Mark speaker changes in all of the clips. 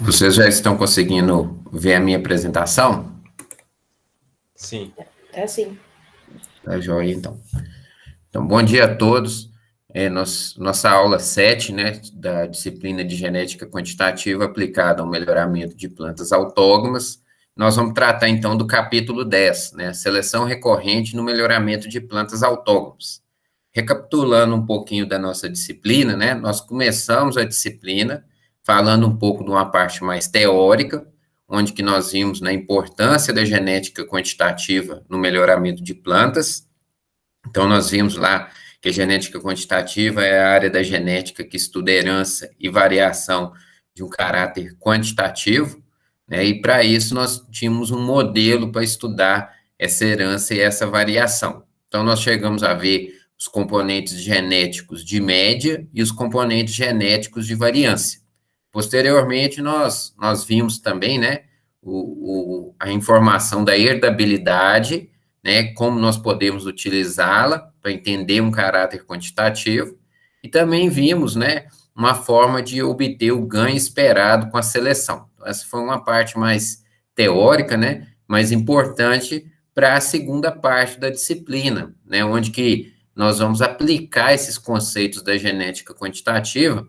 Speaker 1: Vocês já estão conseguindo ver a minha apresentação?
Speaker 2: Sim.
Speaker 3: É sim.
Speaker 1: Tá joia, então. Então, bom dia a todos. Nossa aula 7, né, da disciplina de genética quantitativa aplicada ao melhoramento de plantas autógonas. Nós vamos tratar, então, do capítulo 10, né, seleção recorrente no melhoramento de plantas autógonas. Recapitulando um pouquinho da nossa disciplina, né, nós começamos a disciplina falando um pouco de uma parte mais teórica, onde que nós vimos na importância da genética quantitativa no melhoramento de plantas. Então, nós vimos lá que a genética quantitativa é a área da genética que estuda herança e variação de um caráter quantitativo, né? E para isso nós tínhamos um modelo para estudar essa herança e essa variação. Então, nós chegamos a ver os componentes genéticos de média e os componentes genéticos de variância. Posteriormente, nós vimos também, né, a informação da herdabilidade, né, como nós podemos utilizá-la para entender um caráter quantitativo, e também vimos, né, uma forma de obter o ganho esperado com a seleção. Então, essa foi uma parte mais teórica, né, mais importante para a segunda parte da disciplina, né, onde que nós vamos aplicar esses conceitos da genética quantitativa,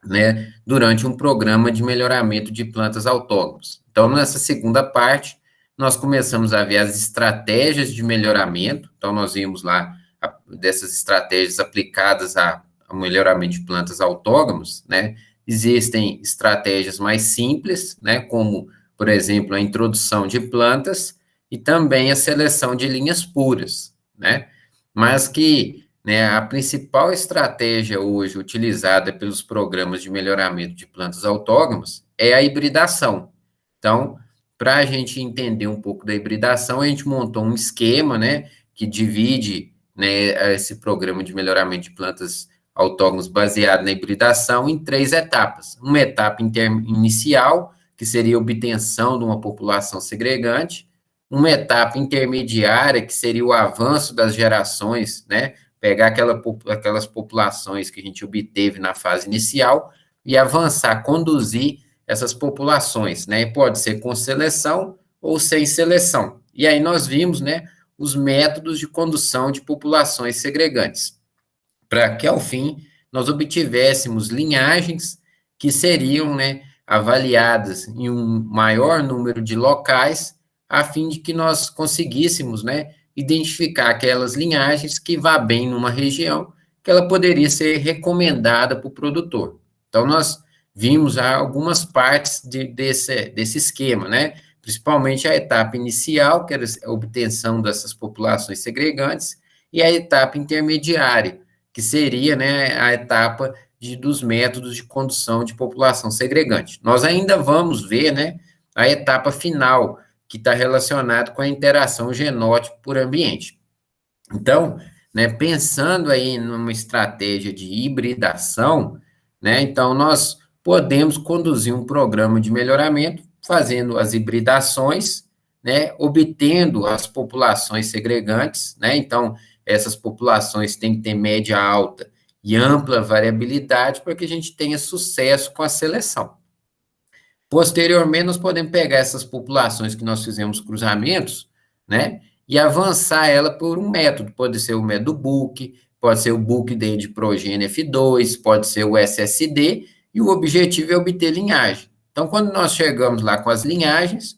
Speaker 1: né, durante um programa de melhoramento de plantas autónomas. Então, nessa segunda parte, nós começamos a ver as estratégias de melhoramento, então nós vimos lá dessas estratégias aplicadas ao melhoramento de plantas autónomas, né, existem estratégias mais simples, né, como, por exemplo, a introdução de plantas e também a seleção de linhas puras, né, mas que, né, a principal estratégia hoje utilizada pelos programas de melhoramento de plantas autónomas é a hibridação. Então, para a gente entender um pouco da hibridação, a gente montou um esquema, né, que divide, né, esse programa de melhoramento de plantas autónomas baseado na hibridação em 3 etapas. Uma etapa inicial, que seria a obtenção de uma população segregante, uma etapa intermediária, que seria o avanço das gerações, né, pegar aquelas populações que a gente obteve na fase inicial e avançar, conduzir essas populações, né? Pode ser com seleção ou sem seleção. E aí nós vimos, né, os métodos de condução de populações segregantes, para que, ao fim, nós obtivéssemos linhagens que seriam, né, avaliadas em um maior número de locais, a fim de que nós conseguíssemos, né, identificar aquelas linhagens que vá bem numa região, que ela poderia ser recomendada para o produtor. Então, nós vimos algumas partes desse esquema, né? Principalmente a etapa inicial, que era a obtenção dessas populações segregantes, e a etapa intermediária, que seria, né, a etapa dos métodos de condução de população segregante. Nós ainda vamos ver, né, a etapa final, que está relacionado com a interação genótipo por ambiente. Então, né, pensando aí numa estratégia de hibridação, né, então nós podemos conduzir um programa de melhoramento fazendo as hibridações, né, obtendo as populações segregantes, né, então essas populações têm que ter média alta e ampla variabilidade para que a gente tenha sucesso com a seleção. Posteriormente, nós podemos pegar essas populações que nós fizemos cruzamentos, né, e avançar ela por um método, pode ser o método Book, pode ser o Book de Progênie F2, pode ser o SSD, e o objetivo é obter linhagem. Então, quando nós chegamos lá com as linhagens,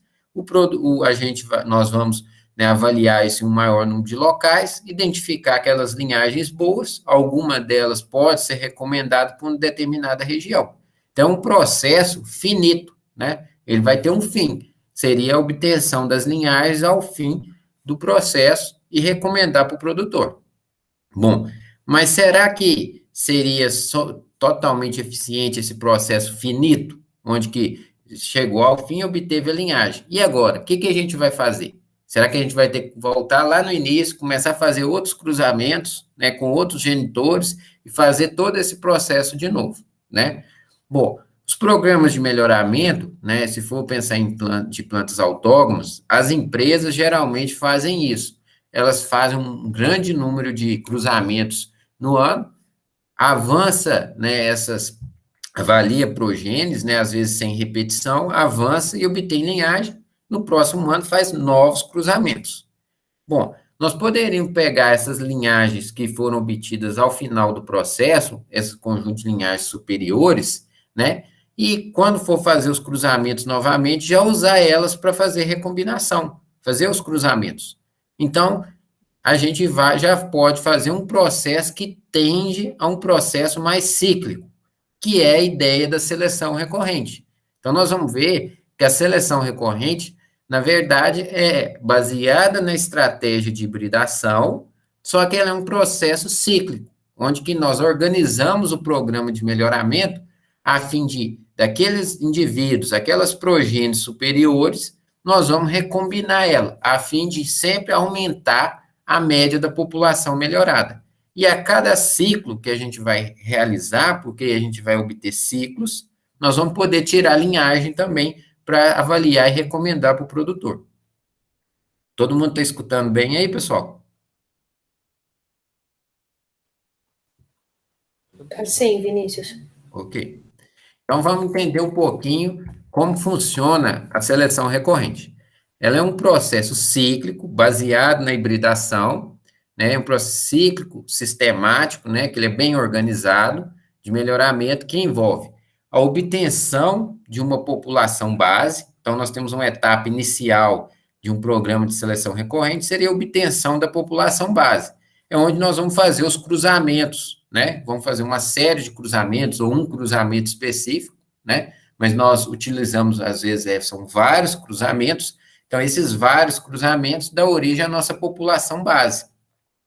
Speaker 1: nós vamos, né, avaliar esse um maior número de locais, identificar aquelas linhagens boas, alguma delas pode ser recomendada para uma determinada região. Então, é um processo finito, né? Ele vai ter um fim, seria a obtenção das linhagens ao fim do processo e recomendar para o produtor. Bom, mas será que seria totalmente eficiente esse processo finito, onde que chegou ao fim e obteve a linhagem? E agora, o que a gente vai fazer? Será que a gente vai ter que voltar lá no início, começar a fazer outros cruzamentos, né, com outros genitores e fazer todo esse processo de novo, né? Bom, os programas de melhoramento, né, se for pensar em plantas autónomas, as empresas geralmente fazem isso. Elas fazem um grande número de cruzamentos no ano, avança, né, avalia progênies, né, às vezes sem repetição, avança e obtém linhagem, no próximo ano faz novos cruzamentos. Bom, nós poderíamos pegar essas linhagens que foram obtidas ao final do processo, esse conjunto de linhagens superiores, né, e quando for fazer os cruzamentos novamente, já usar elas para fazer recombinação, fazer os cruzamentos. Então, a gente já pode fazer um processo que tende a um processo mais cíclico, que é a ideia da seleção recorrente. Então, nós vamos ver que a seleção recorrente, na verdade, é baseada na estratégia de hibridação, só que ela é um processo cíclico, onde que nós organizamos o programa de melhoramento a fim de, daqueles indivíduos, aquelas progênies superiores, nós vamos recombinar ela, a fim de sempre aumentar a média da população melhorada. E a cada ciclo que a gente vai realizar, porque a gente vai obter ciclos, nós vamos poder tirar linhagem também para avaliar e recomendar para o produtor. Todo mundo está escutando bem aí, pessoal?
Speaker 3: Sim, Vinícius.
Speaker 1: Ok. Então, vamos entender um pouquinho como funciona a seleção recorrente. Ela é um processo cíclico, baseado na hibridação, né, um processo cíclico, sistemático, né, que ele é bem organizado, de melhoramento, que envolve a obtenção de uma população base. Então, nós temos uma etapa inicial de um programa de seleção recorrente, seria a obtenção da população base. É onde nós vamos fazer os cruzamentos, né? Vamos fazer uma série de cruzamentos, ou um cruzamento específico, né? Mas nós utilizamos, às vezes, são vários cruzamentos. Então, esses vários cruzamentos dão origem à nossa população base.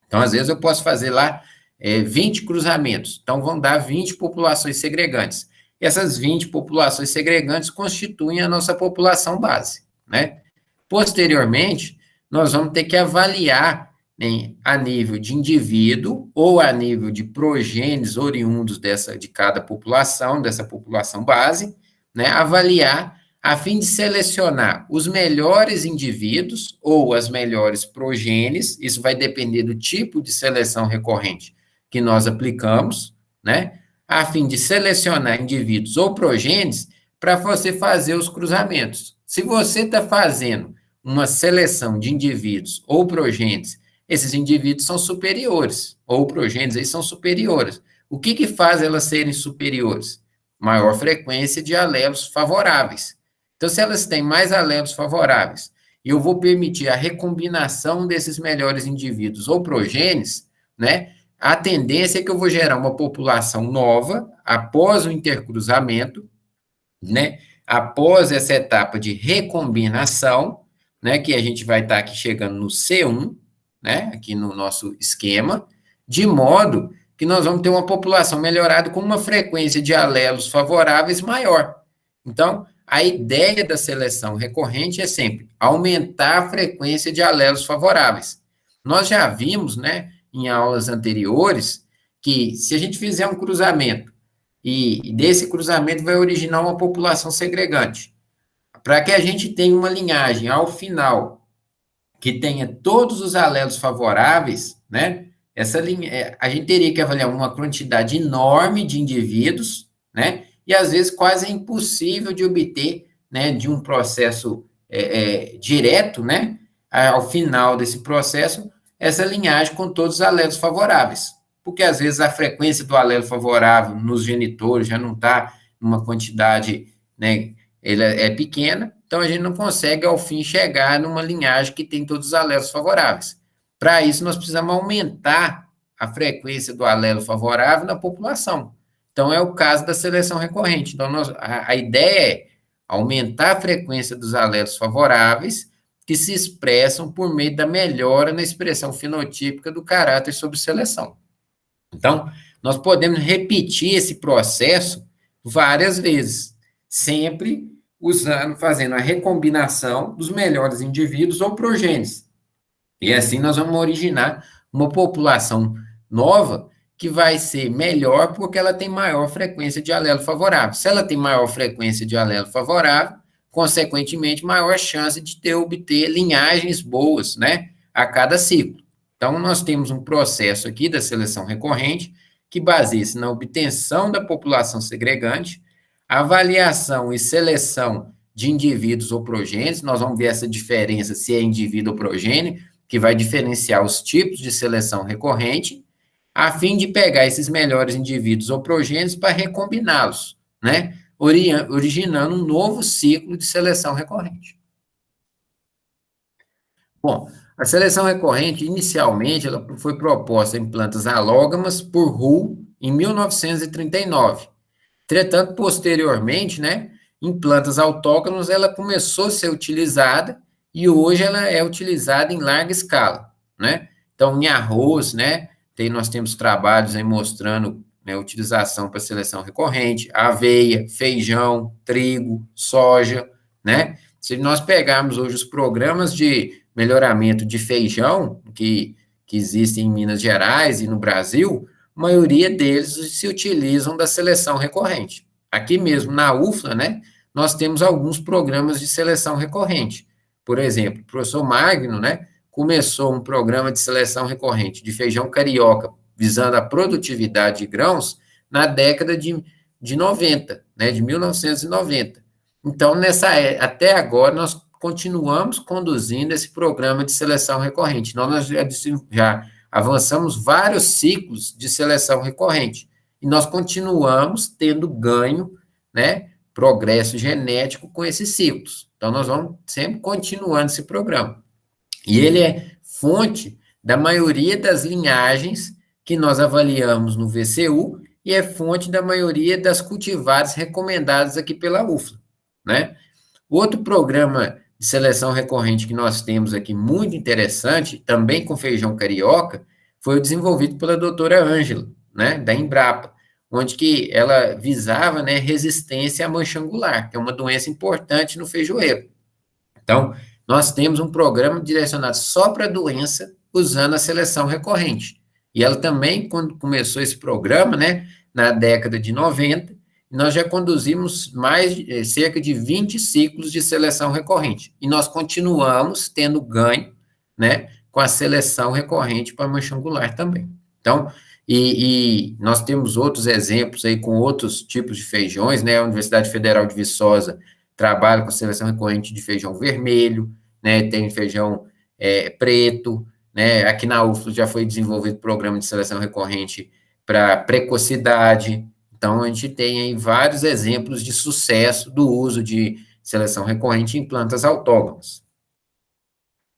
Speaker 1: Então, às vezes, eu posso fazer lá 20 cruzamentos. Então, vão dar 20 populações segregantes. E essas 20 populações segregantes constituem a nossa população base, né? Posteriormente, nós vamos ter que avaliar, né, a nível de indivíduo ou a nível de progênies oriundos de cada população, dessa população base, né? Avaliar a fim de selecionar os melhores indivíduos ou as melhores progênies, isso vai depender do tipo de seleção recorrente que nós aplicamos, né? A fim de selecionar indivíduos ou progênies para você fazer os cruzamentos. Se você está fazendo uma seleção de indivíduos ou progênies, esses indivíduos são superiores, ou progênies aí são superiores. O que faz elas serem superiores? Maior frequência de alelos favoráveis. Então, se elas têm mais alelos favoráveis, e eu vou permitir a recombinação desses melhores indivíduos ou progênies, né, a tendência é que eu vou gerar uma população nova após o intercruzamento, né, após essa etapa de recombinação, né, que a gente vai estar aqui chegando no C1, né, aqui no nosso esquema, de modo que nós vamos ter uma população melhorada com uma frequência de alelos favoráveis maior. Então, a ideia da seleção recorrente é sempre aumentar a frequência de alelos favoráveis. Nós já vimos, né, em aulas anteriores, que se a gente fizer um cruzamento, e desse cruzamento vai originar uma população segregante, para que a gente tenha uma linhagem ao final que tenha todos os alelos favoráveis, né, a gente teria que avaliar uma quantidade enorme de indivíduos, né, e às vezes quase é impossível de obter, né, de um processo direto, né, ao final desse processo, essa linhagem com todos os alelos favoráveis, porque às vezes a frequência do alelo favorável nos genitores já não está numa quantidade, né, ele é pequena, então a gente não consegue, ao fim, chegar numa linhagem que tem todos os alelos favoráveis. Para isso, nós precisamos aumentar a frequência do alelo favorável na população. Então, é o caso da seleção recorrente. Então, a ideia é aumentar a frequência dos alelos favoráveis que se expressam por meio da melhora na expressão fenotípica do caráter sob seleção. Então, nós podemos repetir esse processo várias vezes, sempre fazendo a recombinação dos melhores indivíduos ou progênies. E assim nós vamos originar uma população nova que vai ser melhor porque ela tem maior frequência de alelo favorável. Se ela tem maior frequência de alelo favorável, consequentemente, maior chance de obter linhagens boas, né, a cada ciclo. Então, nós temos um processo aqui da seleção recorrente que baseia-se na obtenção da população segregante, avaliação e seleção de indivíduos ou progênios. Nós vamos ver essa diferença, se é indivíduo ou progênio, que vai diferenciar os tipos de seleção recorrente, a fim de pegar esses melhores indivíduos ou progênios para recombiná-los, né? Originando um novo ciclo de seleção recorrente. Bom, a seleção recorrente, inicialmente, ela foi proposta em plantas alógamas por Hull em 1939. Entretanto, posteriormente, né, em plantas autóctones, ela começou a ser utilizada e hoje ela é utilizada em larga escala, né? Então, em arroz, né, nós temos trabalhos aí mostrando, né, utilização para seleção recorrente, aveia, feijão, trigo, soja, né? Se nós pegarmos hoje os programas de melhoramento de feijão que existem em Minas Gerais e no Brasil, a maioria deles se utilizam da seleção recorrente. Aqui mesmo, na UFLA, né, nós temos alguns programas de seleção recorrente. Por exemplo, o professor Magno, né, começou um programa de seleção recorrente de feijão carioca, visando a produtividade de grãos, na década de 90, né, de 1990. Então, até agora, nós continuamos conduzindo esse programa de seleção recorrente. Então, nós já avançamos vários ciclos de seleção recorrente, e nós continuamos tendo ganho, né, progresso genético com esses ciclos. Então, nós vamos sempre continuando esse programa. E ele é fonte da maioria das linhagens que nós avaliamos no VCU e é fonte da maioria das cultivares recomendadas aqui pela UFLA, né? Outro programa de seleção recorrente que nós temos aqui, muito interessante, também com feijão carioca, foi o desenvolvido pela doutora Ângela, né, da Embrapa, onde que ela visava, né, resistência à mancha angular, que é uma doença importante no feijoeiro. Então, nós temos um programa direcionado só para a doença, usando a seleção recorrente. E ela também, quando começou esse programa, né, na década de 90, nós já conduzimos cerca de 20 ciclos de seleção recorrente. E nós continuamos tendo ganho, né, com a seleção recorrente para mancha angular também. Então, e nós temos outros exemplos aí com outros tipos de feijões, né, a Universidade Federal de Viçosa trabalha com seleção recorrente de feijão vermelho, né, tem feijão preto, né, aqui na UFLA já foi desenvolvido programa de seleção recorrente para precocidade. Então, a gente tem aí vários exemplos de sucesso do uso de seleção recorrente em plantas autóctones.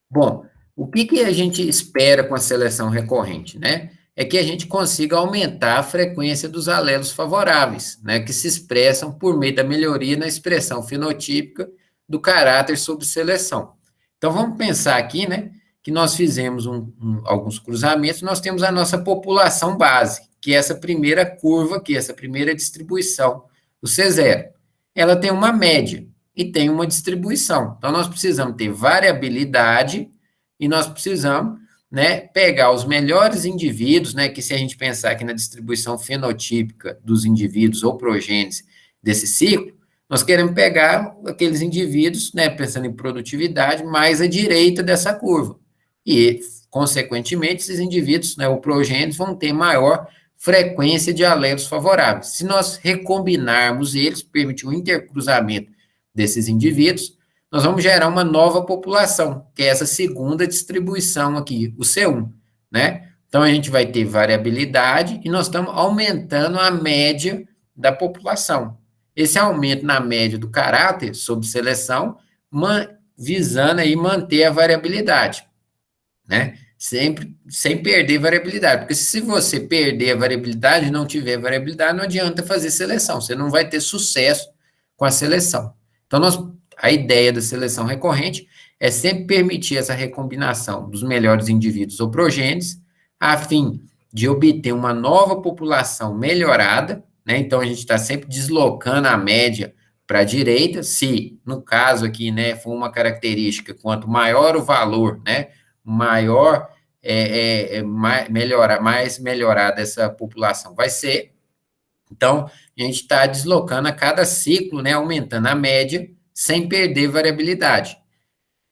Speaker 1: Bom, o que a gente espera com a seleção recorrente, né? É que a gente consiga aumentar a frequência dos alelos favoráveis, né, que se expressam por meio da melhoria na expressão fenotípica do caráter sob seleção. Então, vamos pensar aqui, né, que nós fizemos alguns cruzamentos, nós temos a nossa população base, que é essa primeira curva aqui, essa primeira distribuição, o C0. Ela tem uma média e tem uma distribuição. Então, nós precisamos ter variabilidade e nós precisamos, né, pegar os melhores indivíduos, né, que se a gente pensar aqui na distribuição fenotípica dos indivíduos ou progênies desse ciclo, nós queremos pegar aqueles indivíduos, né, pensando em produtividade, mais à direita dessa curva. E, consequentemente, esses indivíduos, né, ou progênios, vão ter maior frequência de alelos favoráveis. Se nós recombinarmos eles, permitir o intercruzamento desses indivíduos, nós vamos gerar uma nova população, que é essa segunda distribuição aqui, o C1, né? Então, a gente vai ter variabilidade e nós estamos aumentando a média da população. Esse aumento na média do caráter, sob seleção, visando aí manter a variabilidade, né? Sempre sem perder variabilidade, porque se você perder a variabilidade, não tiver variabilidade, não adianta fazer seleção, você não vai ter sucesso com a seleção. Então, a ideia da seleção recorrente é sempre permitir essa recombinação dos melhores indivíduos ou progênies, a fim de obter uma nova população melhorada, né? Então, a gente está sempre deslocando a média para a direita, se, no caso aqui, né, for uma característica, quanto maior o valor, né, maior mais melhorada essa população vai ser. Então, a gente está deslocando a cada ciclo, né, aumentando a média, sem perder variabilidade.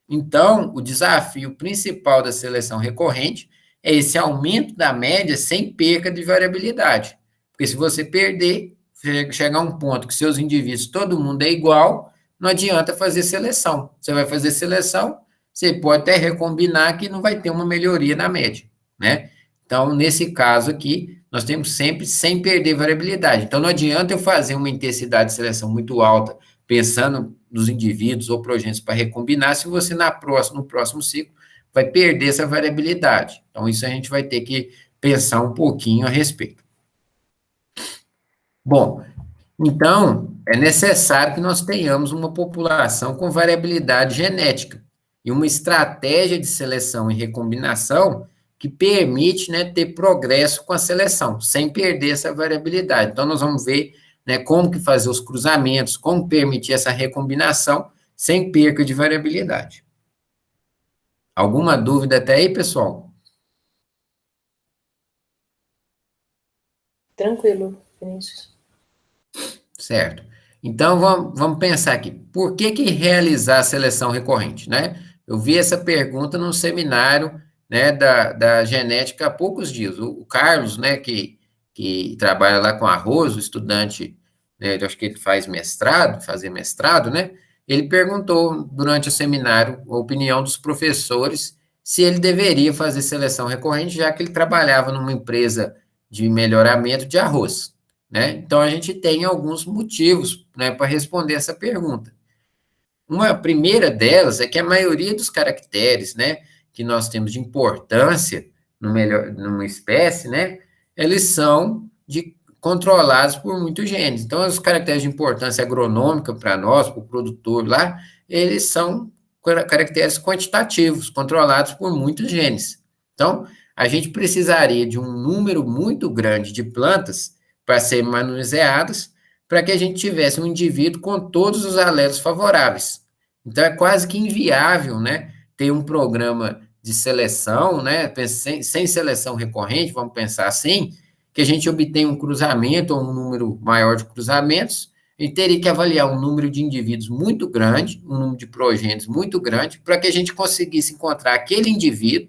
Speaker 1: Então, o desafio principal da seleção recorrente é esse aumento da média sem perca de variabilidade. Porque se você perder, chegar a um ponto que seus indivíduos, todo mundo é igual, não adianta fazer seleção. Você vai fazer seleção, você pode até recombinar que não vai ter uma melhoria na média, né? Então, nesse caso aqui, nós temos sempre sem perder variabilidade. Então, não adianta eu fazer uma intensidade de seleção muito alta, pensando nos indivíduos ou progênitos para recombinar, se você no próximo ciclo vai perder essa variabilidade. Então, isso a gente vai ter que pensar um pouquinho a respeito. Bom, então, é necessário que nós tenhamos uma população com variabilidade genética e uma estratégia de seleção e recombinação que permite, né, ter progresso com a seleção, sem perder essa variabilidade. Então, nós vamos ver, né, como que fazer os cruzamentos, como permitir essa recombinação sem perca de variabilidade. Alguma dúvida até aí, pessoal?
Speaker 3: Tranquilo, Vinícius.
Speaker 1: Certo. Então, vamos pensar aqui. Por que realizar a seleção recorrente, né? Eu vi essa pergunta num seminário, né, da genética há poucos dias. O Carlos, né, que trabalha lá com arroz, o estudante, né, eu acho que ele faz fazia mestrado, né? Ele perguntou durante o seminário a opinião dos professores se ele deveria fazer seleção recorrente, já que ele trabalhava numa empresa de melhoramento de arroz, né? Então, a gente tem alguns motivos, né, para responder essa pergunta. Uma primeira delas é que a maioria dos caracteres, né, que nós temos de importância numa espécie, né, eles são controlados por muitos genes. Então, os caracteres de importância agronômica para nós, para o produtor lá, eles são caracteres quantitativos, controlados por muitos genes. Então, a gente precisaria de um número muito grande de plantas para serem manuseadas, para que a gente tivesse um indivíduo com todos os alelos favoráveis. Então, é quase que inviável, né, ter um programa de seleção, né, sem seleção recorrente, vamos pensar assim, que a gente obtenha um cruzamento ou um número maior de cruzamentos, e teria que avaliar um número de indivíduos muito grande, um número de progênitos muito grande, para que a gente conseguisse encontrar aquele indivíduo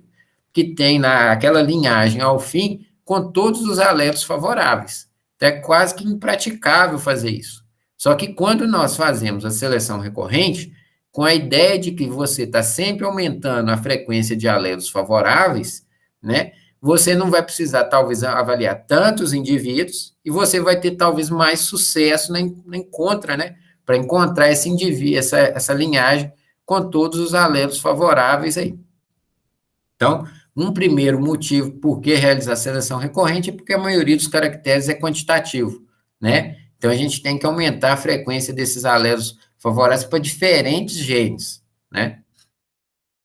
Speaker 1: que tem aquela linhagem ao fim com todos os alelos favoráveis. Então, é quase que impraticável fazer isso. Só que quando nós fazemos a seleção recorrente, com a ideia de que você está sempre aumentando a frequência de alelos favoráveis, né, você não vai precisar, talvez, avaliar tantos indivíduos e você vai ter, talvez, mais sucesso na encontra, né, para encontrar esse indivíduo, essa linhagem com todos os alelos favoráveis aí. Então, um primeiro motivo por que realizar a seleção recorrente é porque a maioria dos caracteres é quantitativo, né? Então, a gente tem que aumentar a frequência desses alelos favoráveis para diferentes genes, né?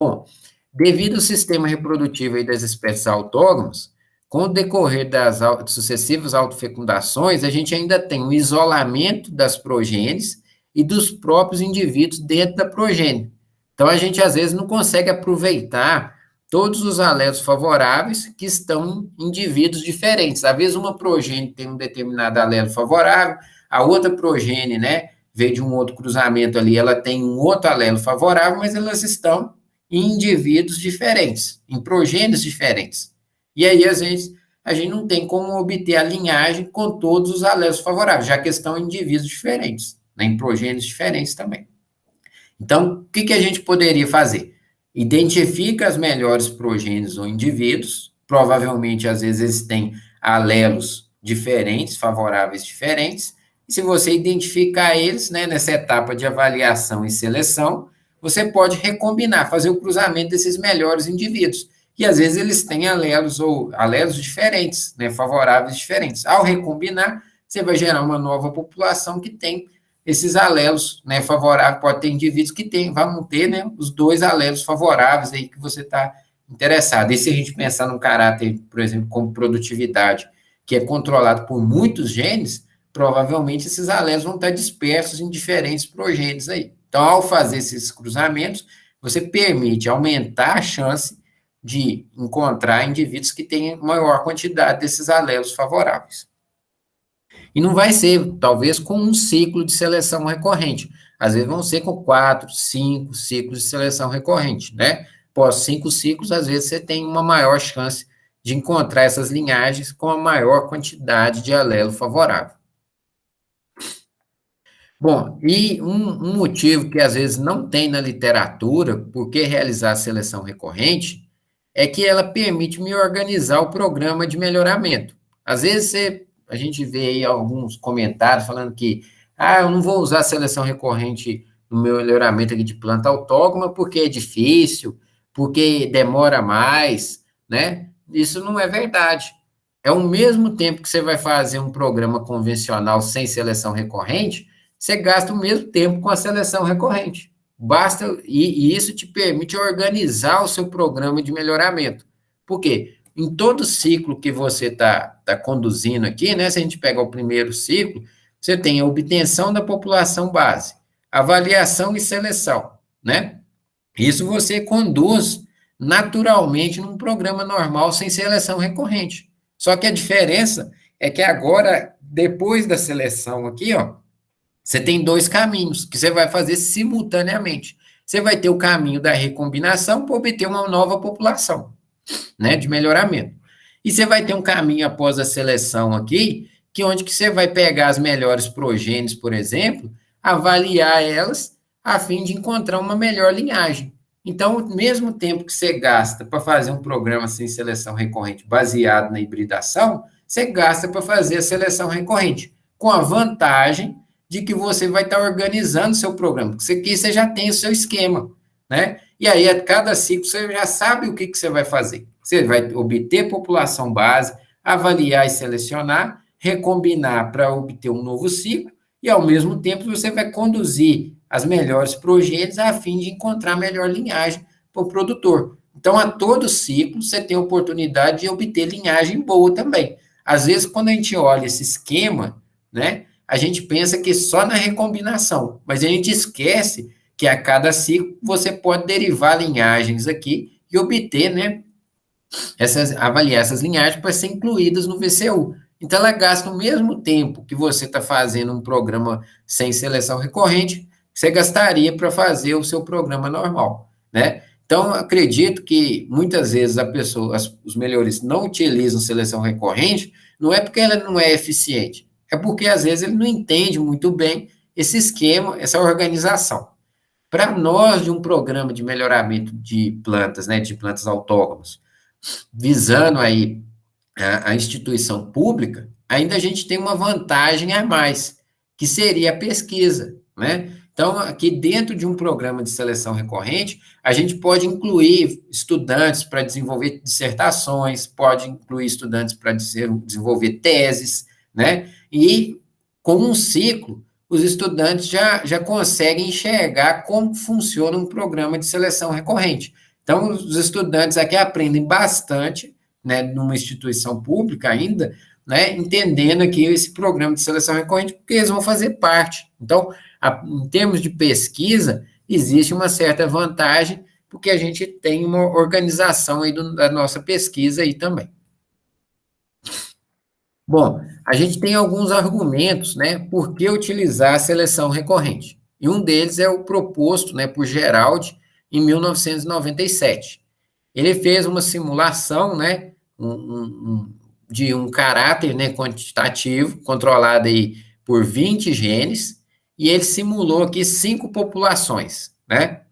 Speaker 1: Bom, devido ao sistema reprodutivo aí das espécies autógonas, com o decorrer das sucessivas autofecundações, a gente ainda tem o isolamento das progênies e dos próprios indivíduos dentro da progênie. Então, a gente, às vezes, não consegue aproveitar todos os alelos favoráveis que estão em indivíduos diferentes. Às vezes, uma progênie tem um determinado alelo favorável, a outra progênie, né, veio de um outro cruzamento ali, ela tem um outro alelo favorável, mas elas estão em indivíduos diferentes, em progênios diferentes. E aí, às vezes, a gente não tem como obter a linhagem com todos os alelos favoráveis, já que estão em indivíduos diferentes, né, em progênios diferentes também. Então, o que a gente poderia fazer? Identifica as melhores progênios ou indivíduos, provavelmente, às vezes, eles têm alelos diferentes, favoráveis diferentes, e se você identificar eles, né, nessa etapa de avaliação e seleção, você pode recombinar, fazer o cruzamento desses melhores indivíduos, e às vezes eles têm alelos diferentes, né, favoráveis diferentes. Ao recombinar, você vai gerar uma nova população que tem esses alelos, né, favoráveis, pode ter indivíduos que vão ter, né, os dois alelos favoráveis aí que você está interessado. E se a gente pensar num caráter, por exemplo, como produtividade, que é controlado por muitos genes, provavelmente esses alelos vão estar dispersos em diferentes progênios aí. Então, ao fazer esses cruzamentos, você permite aumentar a chance de encontrar indivíduos que têm maior quantidade desses alelos favoráveis. E não vai ser, talvez, com um ciclo de seleção recorrente. Às vezes vão ser com 4, 5 ciclos de seleção recorrente, né? Após 5 ciclos, às vezes você tem uma maior chance de encontrar essas linhagens com a maior quantidade de alelo favorável. Bom, e um motivo que às vezes não tem na literatura, por que realizar a seleção recorrente, é que ela permite me organizar o programa de melhoramento. Às vezes a gente vê aí alguns comentários falando que eu não vou usar a seleção recorrente no meu melhoramento aqui de planta autógama porque é difícil, porque demora mais, né? Isso não é verdade. É o mesmo tempo que você vai fazer um programa convencional sem seleção recorrente, você gasta o mesmo tempo com a seleção recorrente. Basta, e isso te permite organizar o seu programa de melhoramento. Por quê? Em todo ciclo que você está conduzindo aqui, né? Se a gente pegar o primeiro ciclo, você tem a obtenção da população base, avaliação e seleção, né? Isso você conduz naturalmente num programa normal sem seleção recorrente. Só que a diferença é que agora, depois da seleção aqui, ó, você tem dois caminhos que você vai fazer simultaneamente. Você vai ter o caminho da recombinação para obter uma nova população, né, de melhoramento. E você vai ter um caminho após a seleção aqui, que onde que você vai pegar as melhores progênies, por exemplo, avaliar elas a fim de encontrar uma melhor linhagem. Então, o mesmo tempo que você gasta para fazer um programa sem seleção recorrente baseado na hibridação, você gasta para fazer a seleção recorrente, com a vantagem de que você vai estar organizando seu programa, porque aqui você já tem o seu esquema, né? E aí, a cada ciclo, você já sabe o que você vai fazer. Você vai obter população base, avaliar e selecionar, recombinar para obter um novo ciclo, e, ao mesmo tempo, você vai conduzir as melhores progênies a fim de encontrar a melhor linhagem para o produtor. Então, a todo ciclo, você tem a oportunidade de obter linhagem boa também. Às vezes, quando a gente olha esse esquema, né, a gente pensa que só na recombinação, mas a gente esquece que a cada ciclo você pode derivar linhagens aqui e obter, né, avaliar essas linhagens para ser incluídas no VCU. Então, ela gasta o mesmo tempo que você está fazendo um programa sem seleção recorrente, você gastaria para fazer o seu programa normal, né? Então, acredito que muitas vezes os melhoristas não utilizam seleção recorrente, não é porque ela não é eficiente, é porque às vezes ele não entende muito bem esse esquema, essa organização. Para nós, de um programa de melhoramento de plantas, né, de plantas autóctones, visando aí a instituição pública, ainda a gente tem uma vantagem a mais, que seria a pesquisa, né? Então, aqui dentro de um programa de seleção recorrente, a gente pode incluir estudantes para desenvolver dissertações, pode incluir estudantes para desenvolver teses, né? E com um ciclo, os estudantes já conseguem enxergar como funciona um programa de seleção recorrente. Então, os estudantes aqui aprendem bastante, né, numa instituição pública ainda, né, entendendo aqui esse programa de seleção recorrente, porque eles vão fazer parte. Então, em termos de pesquisa, existe uma certa vantagem, porque a gente tem uma organização aí da nossa pesquisa aí também. Bom, a gente tem alguns argumentos, né, por que utilizar a seleção recorrente. E um deles é o proposto, né, por Geraldi, em 1997. Ele fez uma simulação, né, de um caráter, né, quantitativo, controlado aí por 20 genes, e ele simulou aqui 5 populações, né?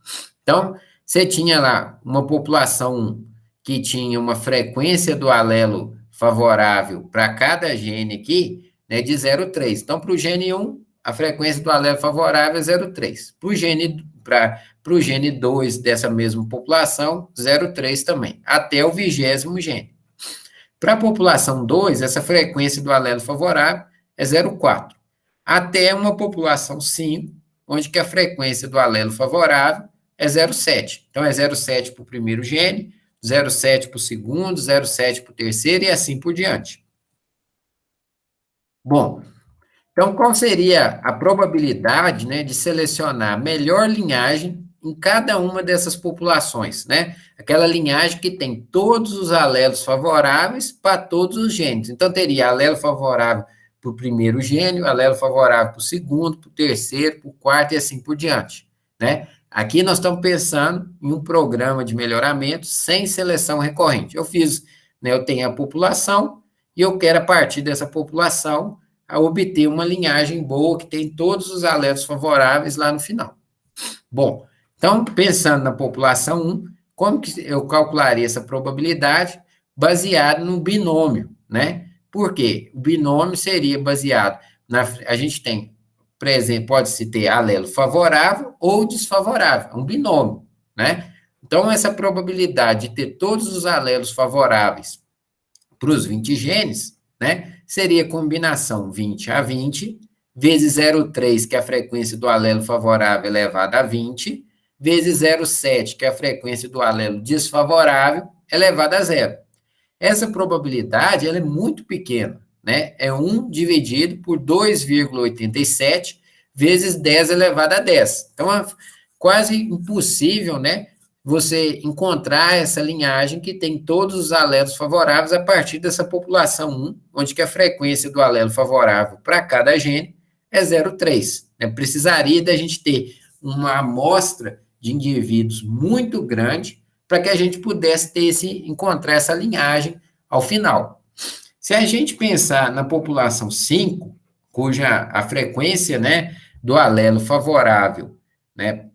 Speaker 1: Então, você tinha lá uma população que tinha uma frequência do alelo favorável para cada gene aqui, né, de 0,3. Então, para o gene 1, a frequência do alelo favorável é 0,3. Para o gene 2 dessa mesma população, 0,3 também, até o 20º gene. Para a população 2, essa frequência do alelo favorável é 0,4. Até uma população 5, onde que a frequência do alelo favorável é 0,7. Então, é 0,7 para o primeiro gene, 0,7 para o segundo, 0,7 para o terceiro e assim por diante. Bom, então, qual seria a probabilidade, né, de selecionar a melhor linhagem em cada uma dessas populações, né? Aquela linhagem que tem todos os alelos favoráveis para todos os genes. Então, teria alelo favorável para o primeiro gene, alelo favorável para o segundo, para o terceiro, para o quarto e assim por diante, né? Aqui nós estamos pensando em um programa de melhoramento sem seleção recorrente. Eu fiz né? Eu tenho a população e eu quero, a partir dessa população, obter uma linhagem boa que tem todos os alelos favoráveis lá no final. Bom, então, pensando na população 1, como que eu calcularia essa probabilidade? Baseado no binômio, né? Por quê? O binômio seria baseado a gente tem, por exemplo, pode-se ter alelo favorável ou desfavorável, um binômio, né? Então, essa probabilidade de ter todos os alelos favoráveis para os 20 genes, né, seria combinação 20 a 20, vezes 0,3, que é a frequência do alelo favorável elevada a 20, vezes 0,7, que é a frequência do alelo desfavorável elevada a zero. Essa probabilidade ela é muito pequena, né? É 1 dividido por 2,87 vezes 10 elevado a 10. Então, é quase impossível, né, você encontrar essa linhagem que tem todos os alelos favoráveis a partir dessa população 1, onde que a frequência do alelo favorável para cada gene é 0,3. Né? Precisaria da gente ter uma amostra de indivíduos muito grande para que a gente pudesse encontrar essa linhagem ao final. Se a gente pensar na população 5, cuja a frequência, né, do alelo favorável, né,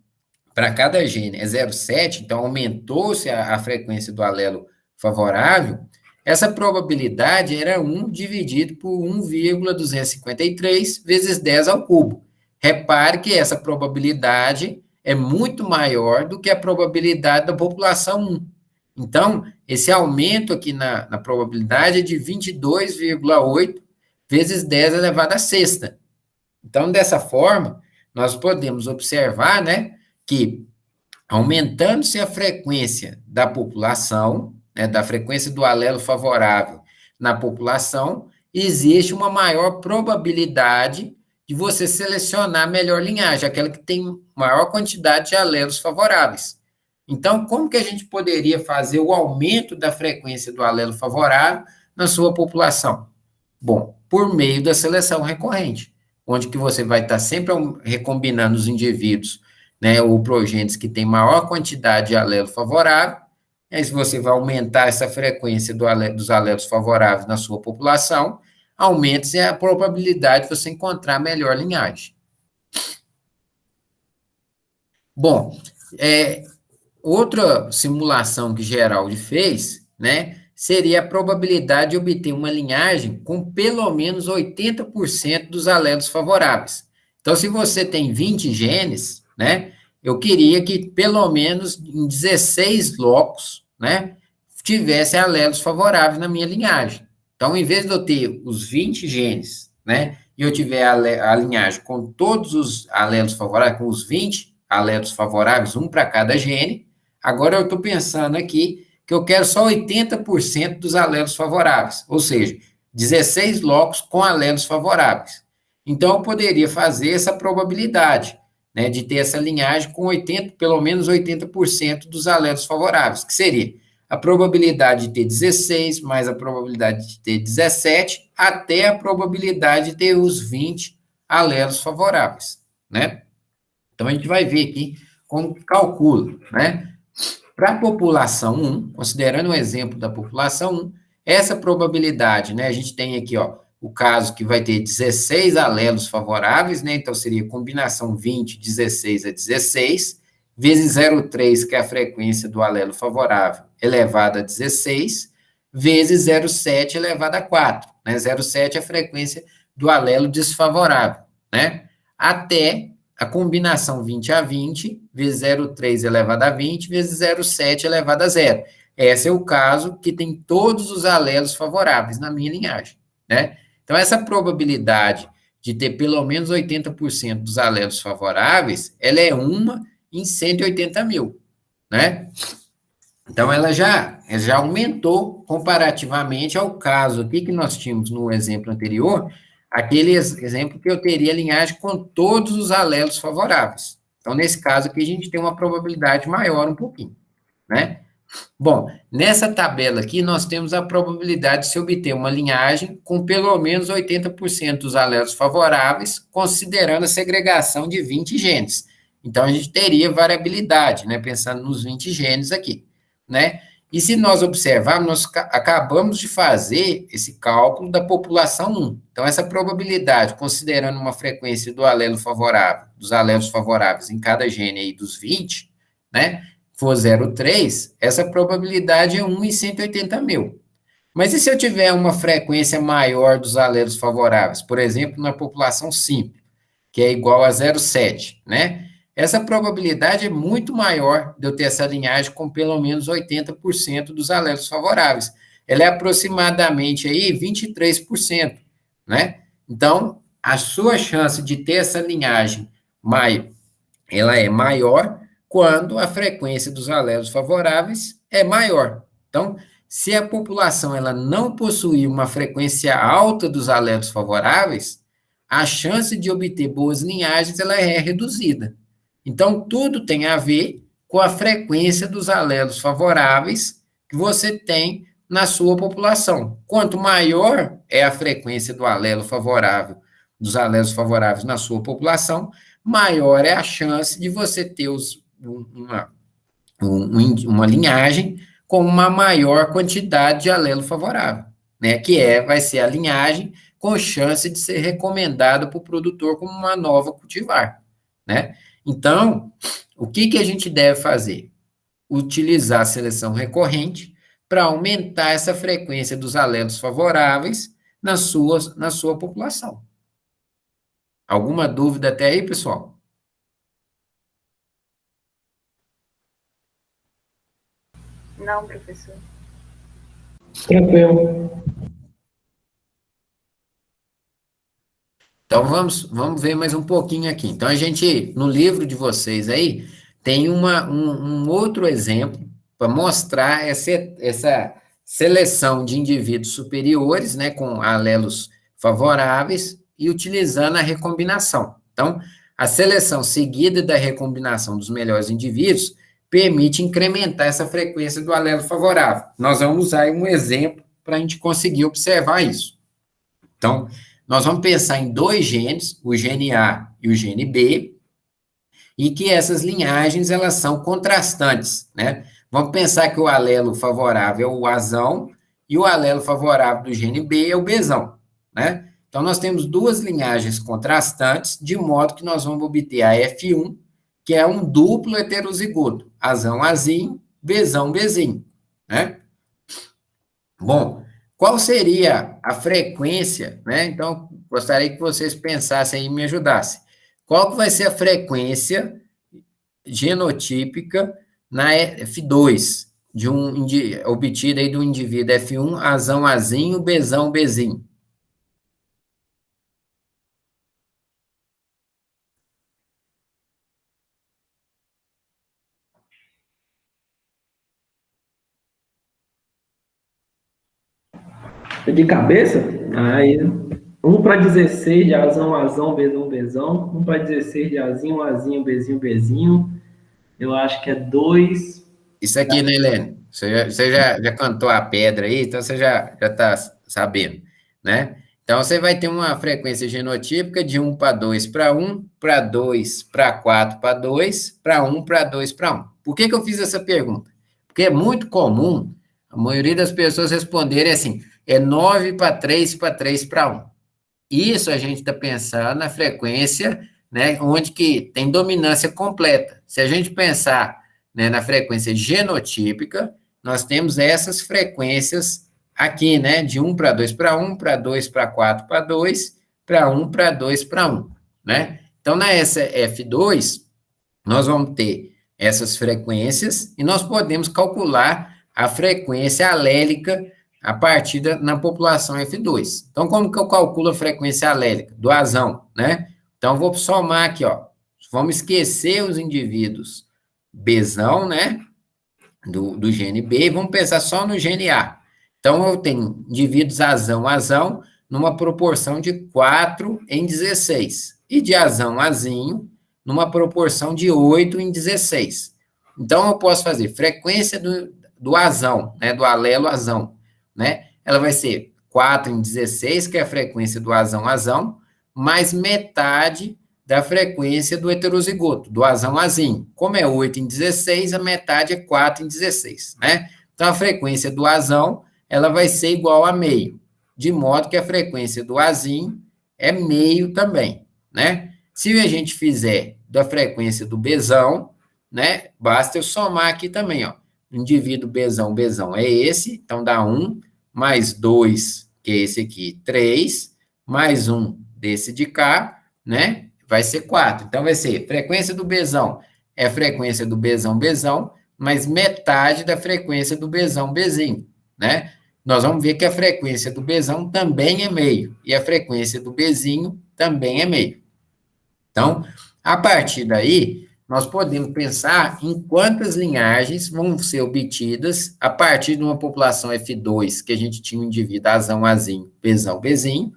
Speaker 1: para cada gene é 0,7, então aumentou-se a frequência do alelo favorável, essa probabilidade era 1 dividido por 1,253 vezes 10 ao cubo. Repare que essa probabilidade é muito maior do que a probabilidade da população 1. Então, esse aumento aqui na probabilidade é de 22,8 vezes 10 elevado a sexta. Então, dessa forma, nós podemos observar, né, que aumentando-se a frequência da população, né, da frequência do alelo favorável na população, existe uma maior probabilidade de você selecionar a melhor linhagem, aquela que tem maior quantidade de alelos favoráveis. Então, como que a gente poderia fazer o aumento da frequência do alelo favorável na sua população? Bom, por meio da seleção recorrente, onde que você vai estar sempre recombinando os indivíduos, né, ou progênitos que têm maior quantidade de alelo favorável, aí se você vai aumentar essa frequência dos alelos favoráveis na sua população, aumenta a probabilidade de você encontrar a melhor linhagem. Bom, outra simulação que Geraldi fez, né, seria a probabilidade de obter uma linhagem com pelo menos 80% dos alelos favoráveis. Então, se você tem 20 genes, né, eu queria que pelo menos em 16 locos, né, tivesse alelos favoráveis na minha linhagem. Então, em vez de eu ter os 20 genes, né, e eu tiver a linhagem com todos os alelos favoráveis, com os 20 alelos favoráveis, um para cada gene, agora eu estou pensando aqui que eu quero só 80% dos alelos favoráveis, ou seja, 16 locos com alelos favoráveis. Então, eu poderia fazer essa probabilidade, né, de ter essa linhagem com pelo menos 80% dos alelos favoráveis, que seria a probabilidade de ter 16, mais a probabilidade de ter 17, até a probabilidade de ter os 20 alelos favoráveis, né? Então, a gente vai ver aqui como calcula, né? Para a população 1, considerando o exemplo da população 1, essa probabilidade, né, a gente tem aqui, ó, o caso que vai ter 16 alelos favoráveis, né, então seria combinação 20, 16 a 16, vezes 0,3, que é a frequência do alelo favorável, elevado a 16, vezes 0,7 elevado a 4, né, 0,7 é a frequência do alelo desfavorável, né, até a combinação 20 a 20, vezes 0,3 elevado a 20, vezes 0,7 elevado a 0. Esse é o caso que tem todos os alelos favoráveis na minha linhagem, né? Então, essa probabilidade de ter pelo menos 80% dos alelos favoráveis, ela é 1 em 180 mil, né? Então, ela já aumentou comparativamente ao caso aqui que nós tínhamos no exemplo anterior, aquele exemplo que eu teria linhagem com todos os alelos favoráveis. Então, nesse caso aqui, a gente tem uma probabilidade maior um pouquinho, né? Bom, nessa tabela aqui, nós temos a probabilidade de se obter uma linhagem com pelo menos 80% dos alelos favoráveis, considerando a segregação de 20 genes. Então, a gente teria variabilidade, né? Pensando nos 20 genes aqui, né? E se nós observarmos, nós acabamos de fazer esse cálculo da população 1. Então, essa probabilidade, considerando uma frequência do alelo favorável, dos alelos favoráveis em cada gene aí dos 20, né, for 0,3, essa probabilidade é 1 em 180 mil. Mas e se eu tiver uma frequência maior dos alelos favoráveis, por exemplo, na população simples, que é igual a 0,7, né? Essa probabilidade é muito maior de eu ter essa linhagem com pelo menos 80% dos alelos favoráveis. Ela é aproximadamente aí 23%, né? Então, a sua chance de ter essa linhagem ela é maior quando a frequência dos alelos favoráveis é maior. Então, se a população ela não possuir uma frequência alta dos alelos favoráveis, a chance de obter boas linhagens ela é reduzida. Então, tudo tem a ver com a frequência dos alelos favoráveis que você tem na sua população. Quanto maior é a frequência do alelo favorável, dos alelos favoráveis na sua população, maior é a chance de você ter uma linhagem com uma maior quantidade de alelo favorável, né? Vai ser a linhagem com chance de ser recomendada para o produtor como uma nova cultivar, né? Então, o que a gente deve fazer? Utilizar a seleção recorrente para aumentar essa frequência dos alelos favoráveis na sua população. Alguma dúvida até aí, pessoal?
Speaker 4: Não, professor.
Speaker 5: Tranquilo.
Speaker 1: Então, vamos ver mais um pouquinho aqui. Então, no livro de vocês aí, tem um outro exemplo para mostrar essa seleção de indivíduos superiores, né, com alelos favoráveis e utilizando a recombinação. Então, a seleção seguida da recombinação dos melhores indivíduos permite incrementar essa frequência do alelo favorável. Nós vamos usar um exemplo para a gente conseguir observar isso. Então, nós vamos pensar em dois genes, o gene A e o gene B, e que essas linhagens, elas são contrastantes, né? Vamos pensar que o alelo favorável é o Azão e o alelo favorável do gene B é o Bzão, né? Então, nós temos duas linhagens contrastantes, de modo que nós vamos obter a F1, que é um duplo heterozigoto, Azão, Azinho, Bzão, Bzinho, né? Bom, qual seria a frequência, né? Então, gostaria que vocês pensassem aí e me ajudassem. Qual que vai ser a frequência genotípica na F2, obtida aí do indivíduo F1, Azão, Azinho, Bzão, Bzinho?
Speaker 5: De cabeça? Aí, 1 para 16 de Azão, Azão, Bzão, Bzão. 1 para 16 de Azinho, Azinho, Bzinho, Bzinho. Eu acho que é 2.
Speaker 1: Isso aqui, né, Helene? Você já cantou a pedra aí, então você já está sabendo, né? Então, você vai ter uma frequência genotípica de 1 para 2 para 1, para 2 para 4 para 2, para 1 para 2 para 1. Por que eu fiz essa pergunta? Porque é muito comum a maioria das pessoas responderem assim, é 9 para 3 para 3 para 1. Isso a gente está pensando na frequência, né, onde que tem dominância completa. Se a gente pensar, né, na frequência genotípica, nós temos essas frequências aqui, né, de 1 para 2 para 1, para 2 para 4 para 2, para 1 para 2 para 1, né? Então, na F2, nós vamos ter essas frequências e nós podemos calcular a frequência alélica a partir na população F2. Então, como que eu calculo a frequência alélica? Do Azão, né? Então, vou somar aqui, ó. Vamos esquecer os indivíduos Bzão, né? Do gene B, e vamos pensar só no gene A. Então, eu tenho indivíduos Azão, Azão, numa proporção de 4 em 16. E de Azão, Azinho, numa proporção de 8 em 16. Então, eu posso fazer frequência do Azão, né? Do alelo Azão, né? Ela vai ser 4 em 16, que é a frequência do Azão, mais metade da frequência do heterozigoto, do Azão, Azinho. Como é 8 em 16, a metade é 4 em 16, né? Então, a frequência do Azão, ela vai ser igual a meio, de modo que a frequência do Azinho é meio também, né? Se a gente fizer da frequência do Bzão, né, basta eu somar aqui também, ó. Indivíduo Bzão, Bzão é esse, então dá 1, mais 2, que é esse aqui, 3, mais 1 desse de cá, né, vai ser 4. Então, vai ser frequência do Bzão é a frequência do Bzão, Bzão, mais metade da frequência do Bzão, Bzinho, né? Nós vamos ver que a frequência do Bzão também é meio, e a frequência do Bzinho também é meio. Então, a partir daí, nós podemos pensar em quantas linhagens vão ser obtidas a partir de uma população F2, que a gente tinha um indivíduo Azão, Azinho, Bzão, Bzinho,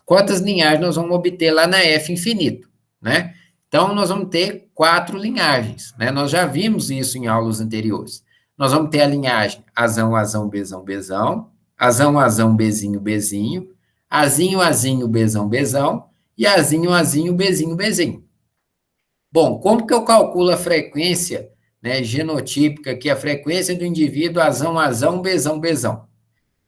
Speaker 1: quantas linhagens nós vamos obter lá na F infinito, né? Então, nós vamos ter 4 linhagens, né? Nós já vimos isso em aulas anteriores. Nós vamos ter a linhagem Azão, Azão, Bzão, Bzão, Azão, Azão, Bzinho, Bzinho, Azinho, Azinho, Bzão, Bzão, e Azinho, Azinho, Bzinho, Bzinho. Bom, como que eu calculo a frequência, né, genotípica, que é a frequência do indivíduo Azão, Azão, Bzão, Bzão?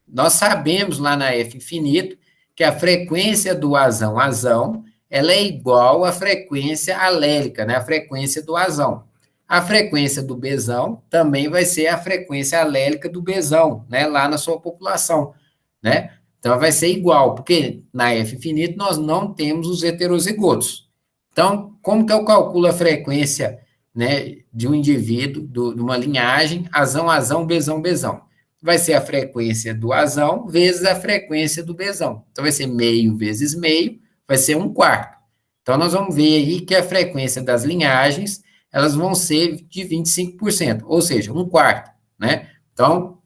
Speaker 1: Nós sabemos lá na F infinito que a frequência do Azão, Azão, ela é igual à frequência alélica, né, a frequência do Azão. A frequência do Bzão também vai ser a frequência alélica do Bzão, né, lá na sua população, né? Então, vai ser igual, porque na F infinito nós não temos os heterozigotos. Então, como que eu calculo a frequência, né, de um indivíduo, de uma linhagem, Azão, Azão, Bzão, Bzão? Vai ser a frequência do Azão vezes a frequência do Bzão. Então, vai ser meio vezes meio, vai ser 1/4. Então, nós vamos ver aí que a frequência das linhagens, elas vão ser de 25%, ou seja, 1/4, né? Então,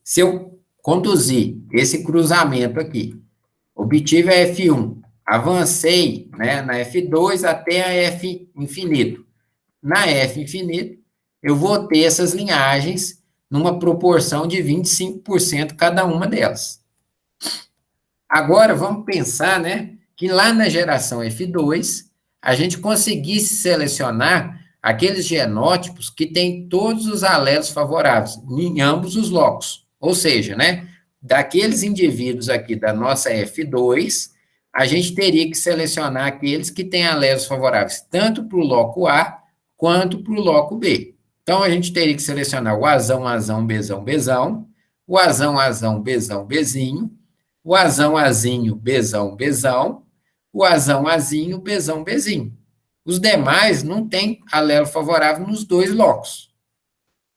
Speaker 1: se eu conduzir esse cruzamento aqui, obtive a F1, avancei, né, na F2 até a F infinito. Na F infinito, eu vou ter essas linhagens numa proporção de 25% cada uma delas. Agora, vamos pensar, né, que lá na geração F2, a gente conseguisse selecionar aqueles genótipos que têm todos os alelos favoráveis em ambos os locos. Ou seja, né, daqueles indivíduos aqui da nossa F2, a gente teria que selecionar aqueles que têm alelos favoráveis tanto para o loco A quanto para o loco B. Então, a gente teria que selecionar o Azão, Azão, Bzão, Bzão, o Azão, Azão, Bzão, Bzinho, o Azão, Azinho, Bzão, Bzão, o Azão, Azinho, Bzão, Bzinho. Os demais não têm alelo favorável nos dois locos.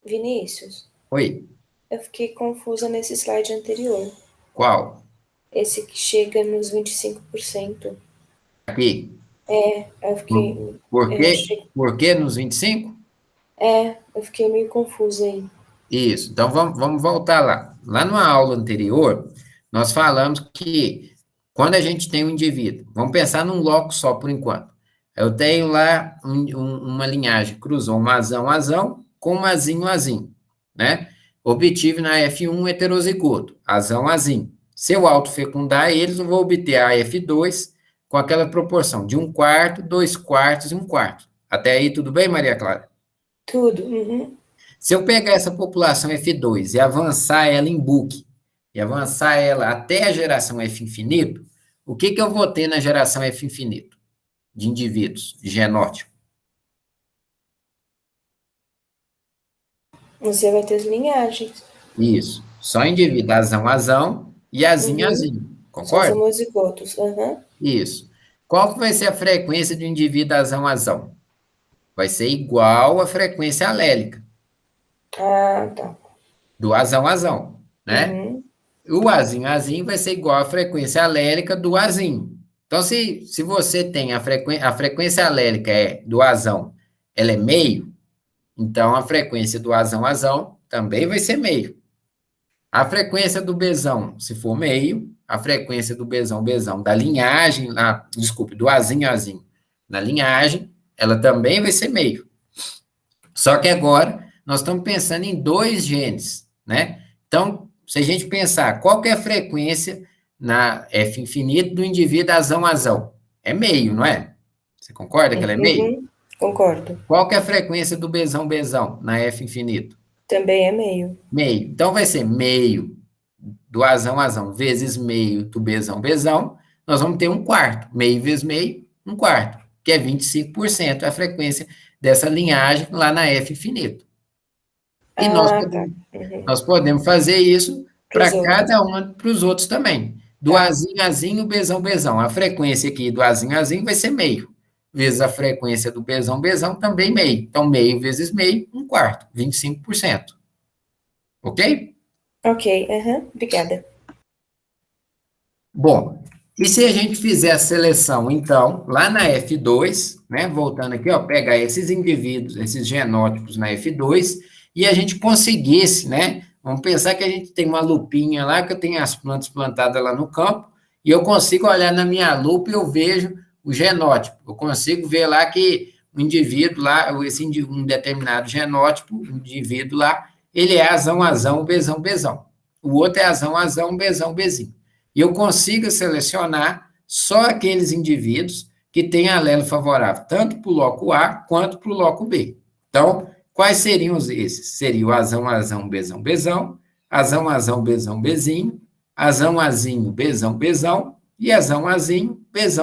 Speaker 3: Vinícius,
Speaker 1: Oi,
Speaker 3: eu fiquei confusa nesse slide anterior.
Speaker 1: qual?
Speaker 3: Esse que chega nos 25%.
Speaker 1: Aqui.
Speaker 3: Eu fiquei...
Speaker 1: Por que nos 25?
Speaker 3: Eu fiquei meio confusa aí.
Speaker 1: Isso, então vamos voltar lá. Lá numa aula anterior, nós falamos que quando a gente tem um indivíduo, vamos pensar num loco só por enquanto. Eu tenho lá uma linhagem, cruzou um Azão, Azão, com um Azinho, Azinho, né? Obtive na F1 um heterozigoto, Azão, Azinho. Se eu autofecundar eles, eu vou obter a F2 com aquela proporção de 1/4, 2/4 e 1/4. Até aí, tudo bem, Maria Clara?
Speaker 3: Tudo. Uhum.
Speaker 1: Se eu pegar essa população F2 e avançar ela em book, e avançar ela até a geração F infinito, o que eu vou ter na geração F infinito? De indivíduos, de genótipo.
Speaker 3: Você vai ter as linhagens.
Speaker 1: Isso. Só indivíduo, Azão, Azão e Azinho, Azinho.
Speaker 3: São os
Speaker 1: Concorda?
Speaker 3: homozigotos. Uhum.
Speaker 1: Isso. Qual que vai ser a frequência do indivíduo Azão, Azão? Vai ser igual à frequência alélica.
Speaker 3: Ah, tá.
Speaker 1: Do Azão, Azão, né?
Speaker 3: Uhum.
Speaker 1: O Azinho, Azinho vai ser igual à frequência alélica do Azinho. Então, se você tem a frequência alélica do Azão, ela é meio, então a frequência do Azão, Azão também vai ser meio. A frequência do Bzão, se for meio, a frequência do Bzão, Bzão, da linhagem, do Azinho, Azinho, na linhagem, ela também vai ser meio. Só que agora, nós estamos pensando em 2 genes, né? Então, se a gente pensar, qual que é a frequência na F infinito do indivíduo Azão, Azão? É meio, não é? Você concorda que ela é meio?
Speaker 3: Concordo.
Speaker 1: Qual que é a frequência do Bzão, Bzão na F infinito?
Speaker 3: Também é meio.
Speaker 1: Meio. Então, vai ser meio do azão, vezes meio do bezão. Nós vamos ter um quarto. Meio vezes meio, um quarto, que é 25% a frequência dessa linhagem lá na F infinito. E
Speaker 3: Tá. Uhum.
Speaker 1: nós podemos fazer isso
Speaker 3: Pros
Speaker 1: para cada um, para os outros também. Do
Speaker 3: Tá.
Speaker 1: azinho, bezão. A frequência aqui do azinho vai ser meio. Vezes a frequência do bezão, também meio. Então, meio vezes meio, um quarto, 25%. Ok?
Speaker 3: Ok, obrigada.
Speaker 1: Bom, e se a gente fizer a seleção, então, lá na F2, né, voltando aqui, ó, pegar esses indivíduos, esses genótipos na F2, e a gente conseguisse, né, vamos pensar que a gente tem uma lupinha lá, que eu tenho as plantas plantadas lá no campo, e eu consigo olhar na minha lupa e eu vejo o genótipo, eu consigo ver lá que o indivíduo lá, um determinado genótipo, o indivíduo lá, ele é azão, bezão. O outro é azão, bezinho. E eu consigo selecionar só aqueles indivíduos que têm alelo favorável, tanto para o bloco A quanto para o bloco B. Então, quais seriam esses? Seria o azão, bezão, azão, bezinho, azinho, bezão, e azinho,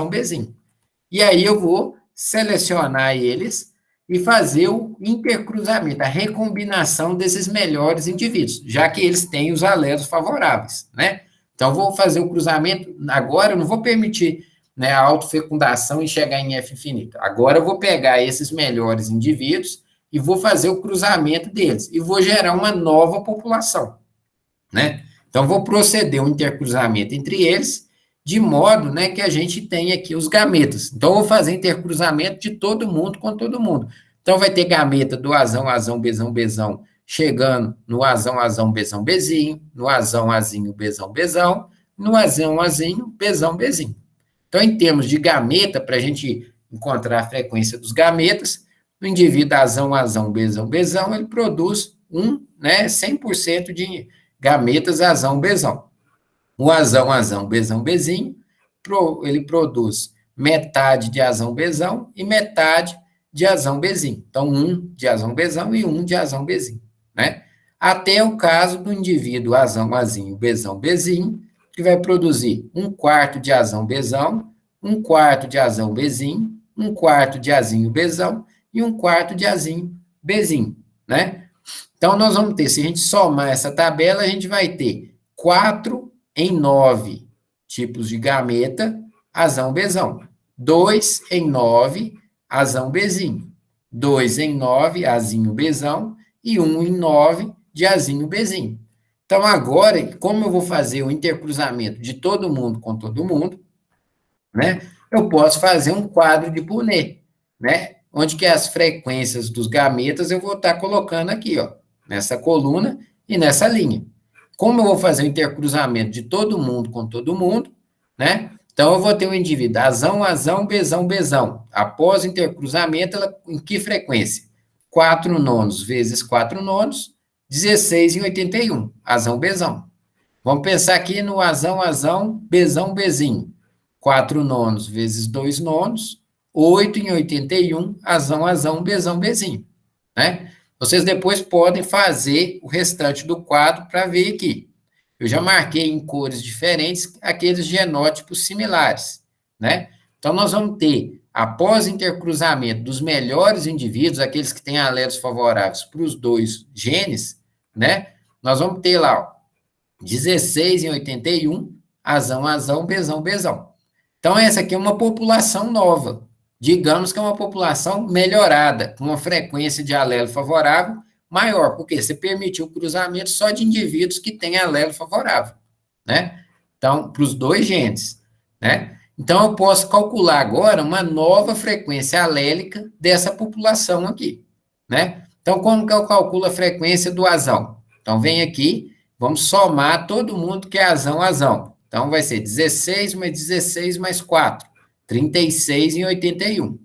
Speaker 1: bezinho. E aí eu vou selecionar eles e fazer o intercruzamento, a recombinação desses melhores indivíduos, já que eles têm os alelos favoráveis, né? Então, vou fazer o cruzamento, agora eu não vou permitir, né, a autofecundação e chegar em F infinito. Agora eu vou pegar esses melhores indivíduos e vou fazer o cruzamento deles, e vou gerar uma nova população, né? Então, vou proceder um intercruzamento entre eles, de modo, né, que a gente tenha aqui os gametas. Então, eu vou fazer intercruzamento de todo mundo com todo mundo. Então, vai ter gameta do azão, bezão, chegando no azão, bezinho, no azinho, bezão, no azinho, bezinho. Então, em termos de gameta, para a gente encontrar a frequência dos gametas, o indivíduo azão, bezão, ele produz 100% de gametas bezão. O azão, bezinho, ele produz metade de azão, bezão e metade de azão, bezinho. Então, um de azão, bezão e um de azão, bezinho, né? Até o caso do indivíduo azinho, bezinho, que vai produzir um quarto de azão, bezão, um quarto de azão, bezinho, um quarto de azinho, bezão e um quarto de azinho, bezinho, né? Então, nós vamos ter, se a gente somar essa tabela, a gente vai ter 4 em 9 tipos de gameta, azão, bezão. 2 em 9, azão, bezinho. 2 em 9, azinho, bezão. E 1 em 9, de azinho, bezinho. Então, agora, como eu vou fazer o intercruzamento de todo mundo com todo mundo, né, eu posso fazer um quadro de Punnett, né, onde que as frequências dos gametas eu vou estar colocando aqui, ó, nessa coluna e nessa linha. Como eu vou fazer o intercruzamento de todo mundo com todo mundo, né? Então, eu vou ter um indivíduo azão, bezão. Após o intercruzamento, ela, em que frequência? 4 nonos vezes 4 nonos, 16 em 81, azão, bezão. Vamos pensar aqui no azão, bezinho. 4 nonos vezes 2 nonos, 8 em 81, azão, bezinho, né? Vocês depois podem fazer o restante do quadro para ver aqui. Eu já marquei em cores diferentes aqueles genótipos similares, né? Então, nós vamos ter, após intercruzamento dos melhores indivíduos, aqueles que têm alelos favoráveis para os dois genes, né? Nós vamos ter lá, ó, 16 em 81, azão, bezão. Então, essa aqui é uma população nova. Digamos que é uma população melhorada, com uma frequência de alelo favorável maior, porque você permitiu o cruzamento só de indivíduos que têm alelo favorável, né? Então, para os dois genes, né? Então, eu posso calcular agora uma nova frequência alélica dessa população aqui, né? Então, como que eu calculo a frequência do azão? Então, vem aqui, vamos somar todo mundo que é azão. Então, vai ser 16 mais 4. 36 em 81,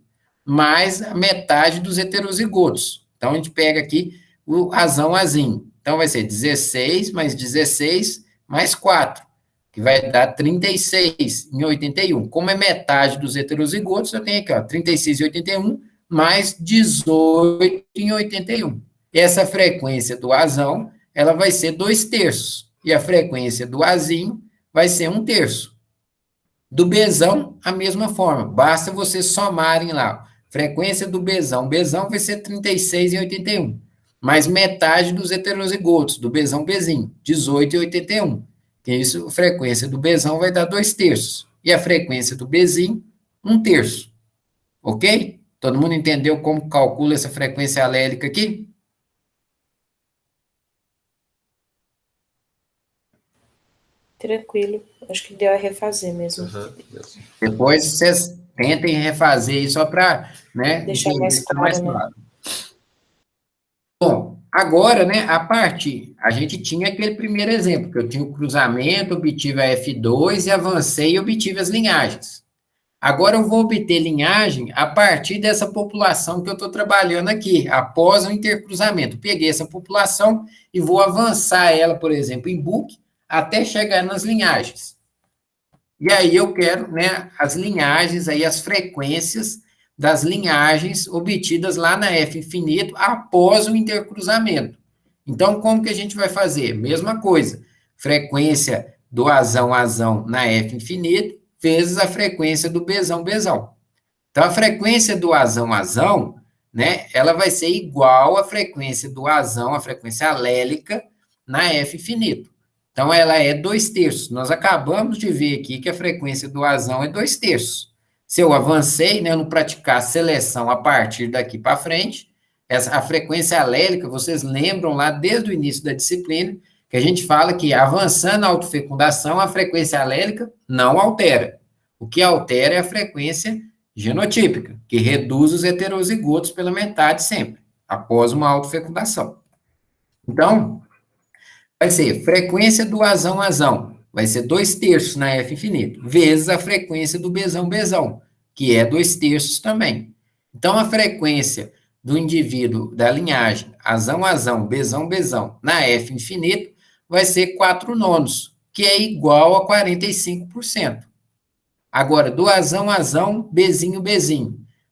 Speaker 1: mais a metade dos heterozigotos. Então, a gente pega aqui o azinho. Então, vai ser 16 mais 4, que vai dar 36 em 81. Como é metade dos heterozigotos, eu tenho aqui, ó, 36 em 81, mais 18 em 81. essa frequência do Azão, ela vai ser 2/3, e a frequência do Azinho vai ser 1/3. Do Bzão, a mesma forma, basta vocês somarem lá. Frequência do Bzão vai ser 36,81, mais metade dos heterozigotos, do Bzão-Bzinho, 18,81. Que isso, a frequência do Bzão vai dar 2/3, e a frequência do Bzinho, 1/3. Ok? Todo mundo entendeu como calcula essa frequência alélica aqui?
Speaker 3: Tranquilo. Acho que deu a refazer mesmo.
Speaker 1: Depois vocês tentem refazer aí só para, né,
Speaker 3: Deixar mais claro, né?
Speaker 1: Bom, agora, né, a gente tinha aquele primeiro exemplo, que eu tinha o cruzamento, obtive a F2 e avancei e obtive as linhagens. Agora eu vou obter linhagem a partir dessa população que eu estou trabalhando aqui, após o intercruzamento. Peguei essa população e vou avançar ela, por exemplo, em book, até chegar nas linhagens. E aí eu quero, né, as linhagens, aí as frequências das linhagens obtidas lá na F infinito após o intercruzamento. Então, como que a gente vai fazer? Mesma coisa, frequência do Azão na F infinito, vezes a frequência do Bzão. Então, a frequência do Azão, né, ela vai ser igual à frequência do Azão, a frequência alélica, na F infinito. Então, ela é 2/3. Nós acabamos de ver aqui que a frequência do Azão é 2/3. Se eu avancei, né, no praticar a seleção a partir daqui para frente, a frequência alélica, vocês lembram lá desde o início da disciplina, que a gente fala que avançando a autofecundação, a frequência alélica não altera. O que altera é a frequência genotípica, que reduz os heterozigotos pela metade sempre, após uma autofecundação. Então, vai ser frequência do Azão, vai ser 2/3 na F infinito, vezes a frequência do Bzão, que é 2/3 também. Então, a frequência do indivíduo da linhagem Azão, Bzão, na F infinito, vai ser 4/9, que é igual a 45%. Agora, do Azão, Bzinho,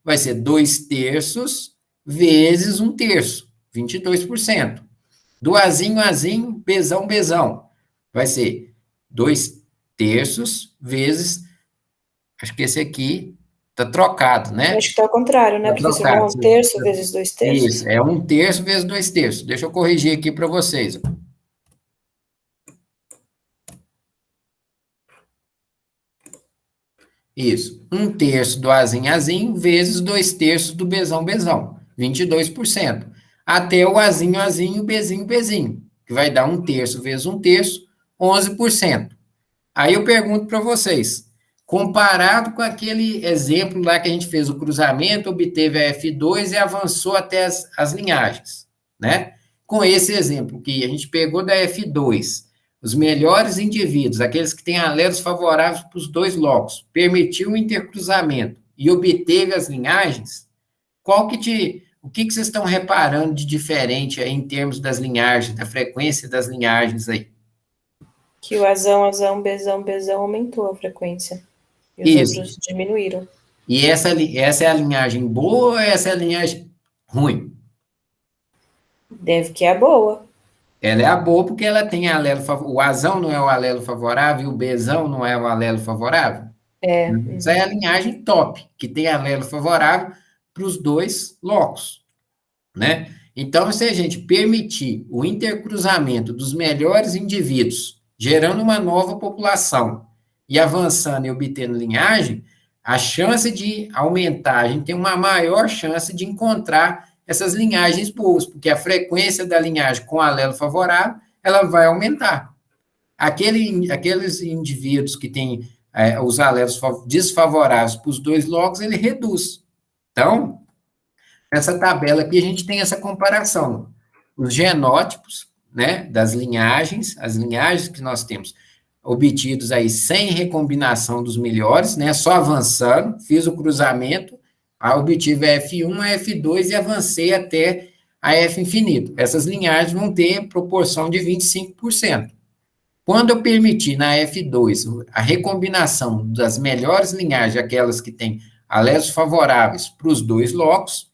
Speaker 1: vai ser 2/3 vezes 1/3, 22%. Do Azinho, Bzão, vai ser 2/3 vezes, acho que esse aqui está trocado, né?
Speaker 3: Acho que está ao contrário, né, professor?
Speaker 1: Trocado,
Speaker 3: 1/3 vezes 2/3.
Speaker 1: Isso, é 1/3 vezes 2/3. Deixa eu corrigir aqui para vocês. Isso, 1/3 do Azinho, vezes 2/3 do Bzão, 22%. Até o Azinho, Bzinho, que vai dar 1/3 vezes 1/3, 11%. Aí eu pergunto para vocês, comparado com aquele exemplo lá que a gente fez o cruzamento, obteve a F2 e avançou até as linhagens, né? Com esse exemplo que a gente pegou da F2, os melhores indivíduos, aqueles que têm alelos favoráveis para os dois locos, permitiu o intercruzamento e obteve as linhagens, o que vocês estão reparando de diferente aí em termos das linhagens, da frequência das linhagens aí?
Speaker 3: Que o Azão, Bzão aumentou a frequência. E os outros diminuíram.
Speaker 1: E essa é a linhagem boa ou essa é a linhagem ruim?
Speaker 3: Deve que é a boa.
Speaker 1: Ela é a boa porque ela tem alelo favorável. O Azão não é o alelo favorável e o Bzão não é o alelo favorável?
Speaker 3: É.
Speaker 1: Essa é a linhagem top, que tem alelo favorável para os dois locos, né? Então, se a gente permitir o intercruzamento dos melhores indivíduos, gerando uma nova população e avançando e obtendo linhagem, a chance de aumentar, a gente tem uma maior chance de encontrar essas linhagens boas, porque a frequência da linhagem com alelo favorável, ela vai aumentar. Aqueles indivíduos que têm os alelos desfavoráveis para os dois locos, ele reduz. Então, nessa tabela aqui, a gente tem essa comparação. Os genótipos, né, das linhagens, as linhagens que nós temos obtidos aí sem recombinação dos melhores, né, só avançando, fiz o cruzamento, obtive a F1, a F2 e avancei até a F infinito. Essas linhagens vão ter proporção de 25%. Quando eu permitir na F2 a recombinação das melhores linhagens, aquelas que têm alelos favoráveis para os dois locos,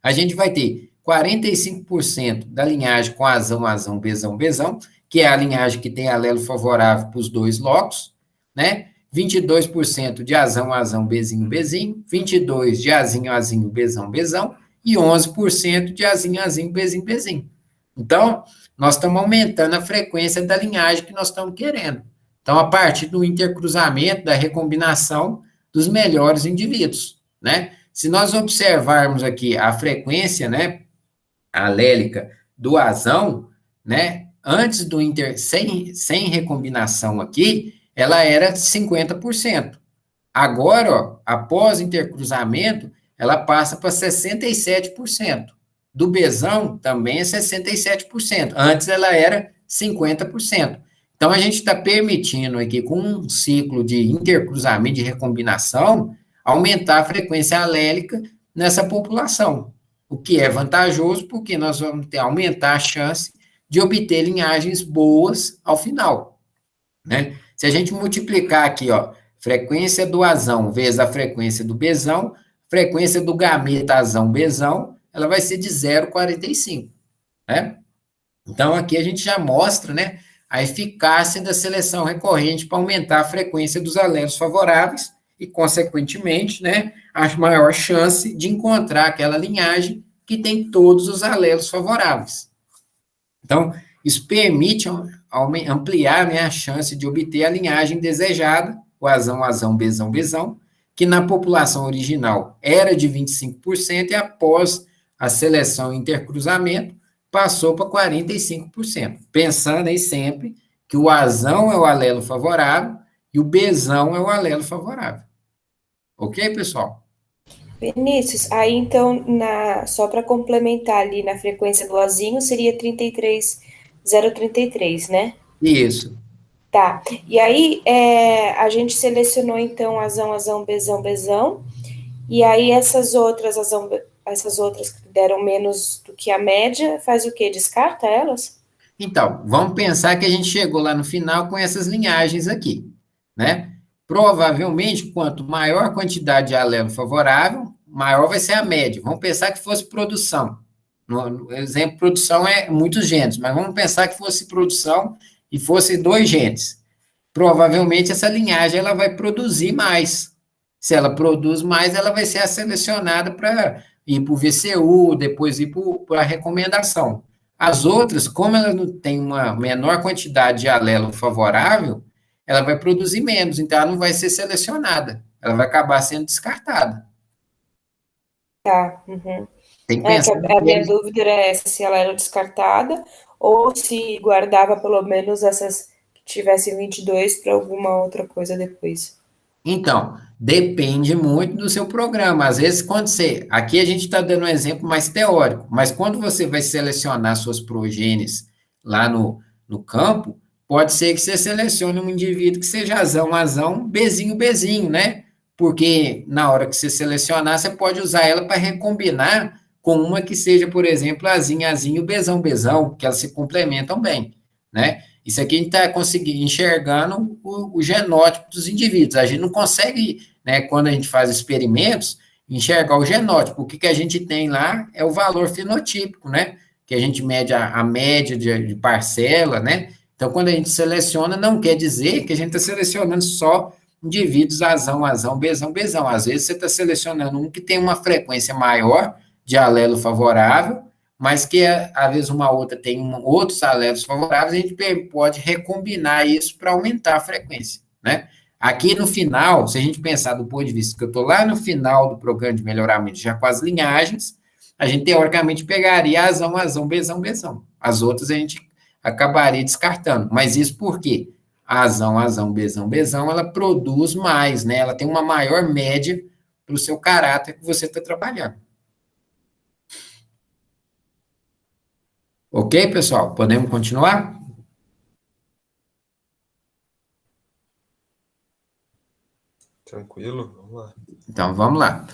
Speaker 1: a gente vai ter 45% da linhagem com azão, azão, bezão, bezão, que é a linhagem que tem alelo favorável para os dois locos, né? 22% de azão, azão, bezinho, bezinho, 22% de azinho, azinho, bezão, bezão, e 11% de azinho, azinho, bezinho, bezinho. Então, nós estamos aumentando a frequência da linhagem que nós estamos querendo. Então, a partir do intercruzamento, da recombinação dos melhores indivíduos, né? Se nós observarmos aqui a frequência, né, alélica do azão, né, antes do sem recombinação aqui, ela era 50%. Agora, ó, após intercruzamento, ela passa para 67%. Do bezão também é 67%. Antes ela era 50%. Então, a gente está permitindo aqui, com um ciclo de intercruzamento, de recombinação, aumentar a frequência alélica nessa população, o que é vantajoso, porque nós vamos aumentar a chance de obter linhagens boas ao final, né? Se a gente multiplicar aqui, ó, frequência do azão vezes a frequência do bezão, frequência do gameta azão-bezão, ela vai ser de 0,45, né? Então, aqui a gente já mostra, né, a eficácia da seleção recorrente para aumentar a frequência dos alelos favoráveis e, consequentemente, né, a maior chance de encontrar aquela linhagem que tem todos os alelos favoráveis. Então, isso permite ampliar, né, a chance de obter a linhagem desejada, o azão, azão, bezão, bezão, que na população original era de 25% e após a seleção e intercruzamento passou para 45%. Pensando aí sempre que o azão é o alelo favorável e o bezão é o alelo favorável. Ok, pessoal?
Speaker 3: Vinícius, aí então, só para complementar ali na frequência do azinho, seria 33,033, né?
Speaker 1: Isso.
Speaker 3: Tá. E aí, a gente selecionou então azão, azão, bezão, bezão, e aí essas outras que deram menos do que a média, faz o quê? Descarta elas?
Speaker 1: Então, vamos pensar que a gente chegou lá no final com essas linhagens aqui, né? Provavelmente, quanto maior a quantidade de alelo favorável, maior vai ser a média. Vamos pensar que fosse produção. No exemplo, produção é muitos genes, mas vamos pensar que fosse produção e fosse 2 genes. Provavelmente, essa linhagem ela vai produzir mais. Se ela produz mais, ela vai ser selecionada para ir para o VCU, depois ir para a recomendação. As outras, como ela não tem uma menor quantidade de alelo favorável, ela vai produzir menos, então ela não vai ser selecionada, ela vai acabar sendo descartada.
Speaker 3: Tá. Uhum.
Speaker 1: Tem que pensar
Speaker 3: A minha dúvida era essa, se ela era descartada, ou se guardava pelo menos essas que tivessem 22 para alguma outra coisa depois.
Speaker 1: Então, depende muito do seu programa. Às vezes, aqui a gente está dando um exemplo mais teórico, mas quando você vai selecionar suas progênies lá no campo, pode ser que você selecione um indivíduo que seja azão, azão, bezinho, bezinho, né? Porque na hora que você selecionar, você pode usar ela para recombinar com uma que seja, por exemplo, azinho, azinho, bezão, bezão, que elas se complementam bem, né? Isso aqui a gente está conseguindo enxergando o genótipo dos indivíduos. A gente não consegue, né, quando a gente faz experimentos, enxergar o genótipo. O que a gente tem lá é o valor fenotípico, né? Que a gente mede a média de parcela, né? Então, quando a gente seleciona, não quer dizer que a gente está selecionando só indivíduos azão, azão, bezão, bezão. Às vezes, você está selecionando um que tem uma frequência maior de alelo favorável, mas que, às vezes, uma outra tem outros alelos favoráveis, a gente pode recombinar isso para aumentar a frequência, né? Aqui no final, se a gente pensar do ponto de vista que eu estou lá no final do programa de melhoramento, já com as linhagens, a gente, teoricamente, pegaria azão, azão, bezão, bezão. As outras a gente acabaria descartando. Mas isso por quê? A azão, azão, bezão, bezão, ela produz mais, né? Ela tem uma maior média para o seu caráter que você está trabalhando. Ok, pessoal? Podemos continuar?
Speaker 2: Tranquilo, vamos lá.
Speaker 1: Então, vamos lá.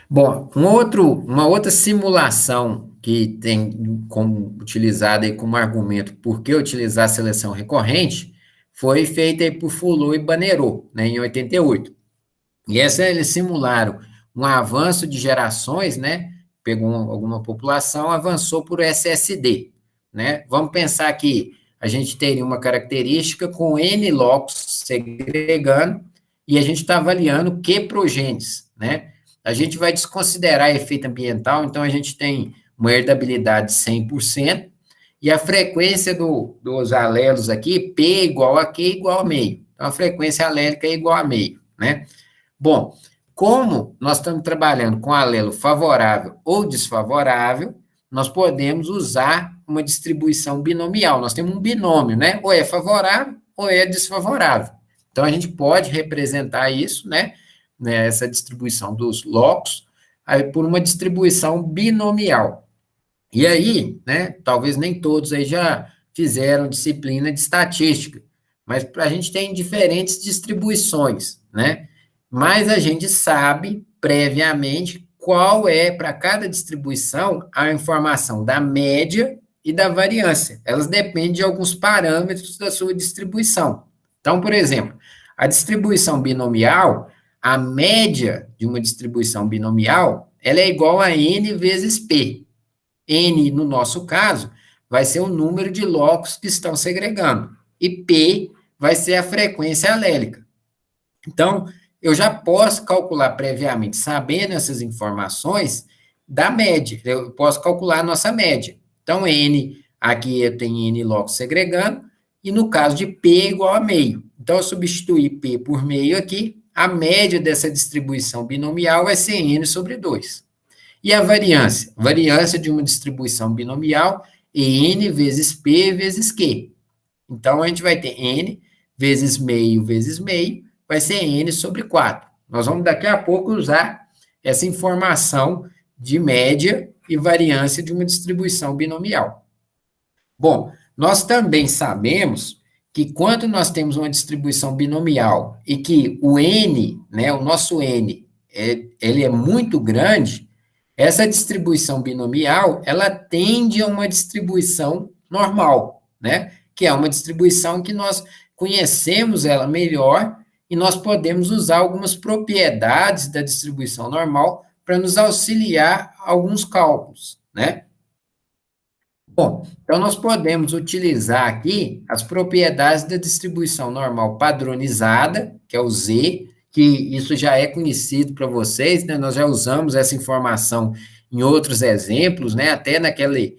Speaker 1: Bom, uma outra simulação que tem como utilizada aí como argumento por que utilizar a seleção recorrente foi feita aí por Fulot e Banerot, né, em 88. E essa eles simularam um avanço de gerações, né, pegou alguma população, avançou por SSD, né? Vamos pensar que a gente teria uma característica com N locos segregando, e a gente está avaliando Q progenes, né? A gente vai desconsiderar efeito ambiental, então a gente tem uma herdabilidade de 100%, e a frequência dos alelos aqui, P igual a Q igual a meio. Então, a frequência alélica é igual a meio, né? Bom, como nós estamos trabalhando com alelo favorável ou desfavorável, nós podemos usar uma distribuição binomial. Nós temos um binômio, né? Ou é favorável ou é desfavorável. Então, a gente pode representar isso, né? Essa distribuição dos locos, aí, por uma distribuição binomial. E aí, né? Talvez nem todos aí já fizeram disciplina de estatística, mas a gente tem diferentes distribuições, né? Mas a gente sabe previamente qual é, para cada distribuição, a informação da média e da variância. Elas dependem de alguns parâmetros da sua distribuição. Então, por exemplo, a distribuição binomial, a média de uma distribuição binomial, ela é igual a N vezes P. N, no nosso caso, vai ser o número de locos que estão segregando. E P vai ser a frequência alélica. Então, eu já posso calcular previamente, sabendo essas informações, da média. Eu posso calcular a nossa média. Então, N, aqui eu tenho N locos segregando, e no caso de P é igual a meio. Então, eu substituir P por meio aqui, a média dessa distribuição binomial vai ser N sobre 2. E a variância? Variância de uma distribuição binomial é N vezes P vezes Q. Então, a gente vai ter N vezes meio, vai ser N sobre 4. Nós vamos daqui a pouco usar essa informação de média e variância de uma distribuição binomial. Bom, nós também sabemos que quando nós temos uma distribuição binomial e que o N, né, o nosso N, ele é muito grande, essa distribuição binomial, ela tende a uma distribuição normal, né? Que é uma distribuição que nós conhecemos ela melhor e nós podemos usar algumas propriedades da distribuição normal para nos auxiliar a alguns cálculos, né? Bom, então nós podemos utilizar aqui as propriedades da distribuição normal padronizada, que é o Z, que isso já é conhecido para vocês, né? Nós já usamos essa informação em outros exemplos, né? Até naquele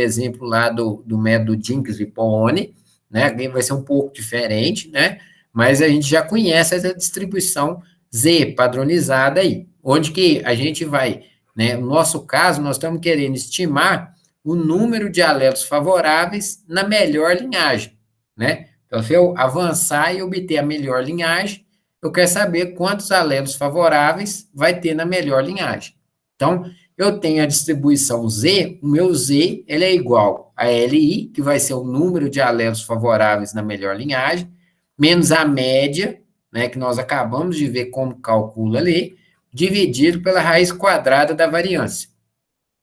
Speaker 1: exemplo lá do método Jenkins e Pohoney, né? Vai ser um pouco diferente, né? Mas a gente já conhece essa distribuição Z padronizada aí, onde que a gente vai, né? No nosso caso, nós estamos querendo estimar o número de alelos favoráveis na melhor linhagem, né? Então, se eu avançar e obter a melhor linhagem, eu quero saber quantos alelos favoráveis vai ter na melhor linhagem. Então, eu tenho a distribuição Z, o meu Z, ele é igual a LI, que vai ser o número de alelos favoráveis na melhor linhagem, menos a média, né, que nós acabamos de ver como calcula ali, dividido pela raiz quadrada da variância.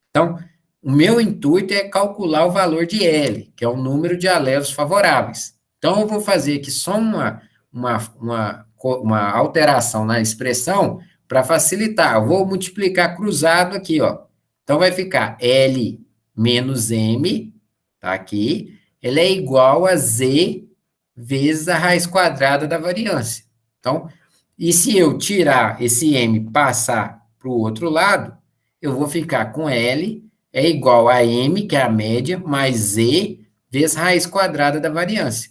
Speaker 1: Então, o meu intuito é calcular o valor de L, que é o número de alelos favoráveis. Então, eu vou fazer aqui só uma alteração na expressão para facilitar. Eu vou multiplicar cruzado aqui, ó. Então, vai ficar L menos M, tá aqui, ele é igual a Z vezes a raiz quadrada da variância. Então, e se eu tirar esse M e passar para o outro lado, eu vou ficar com L é igual a M, que é a média, mais Z vezes a raiz quadrada da variância.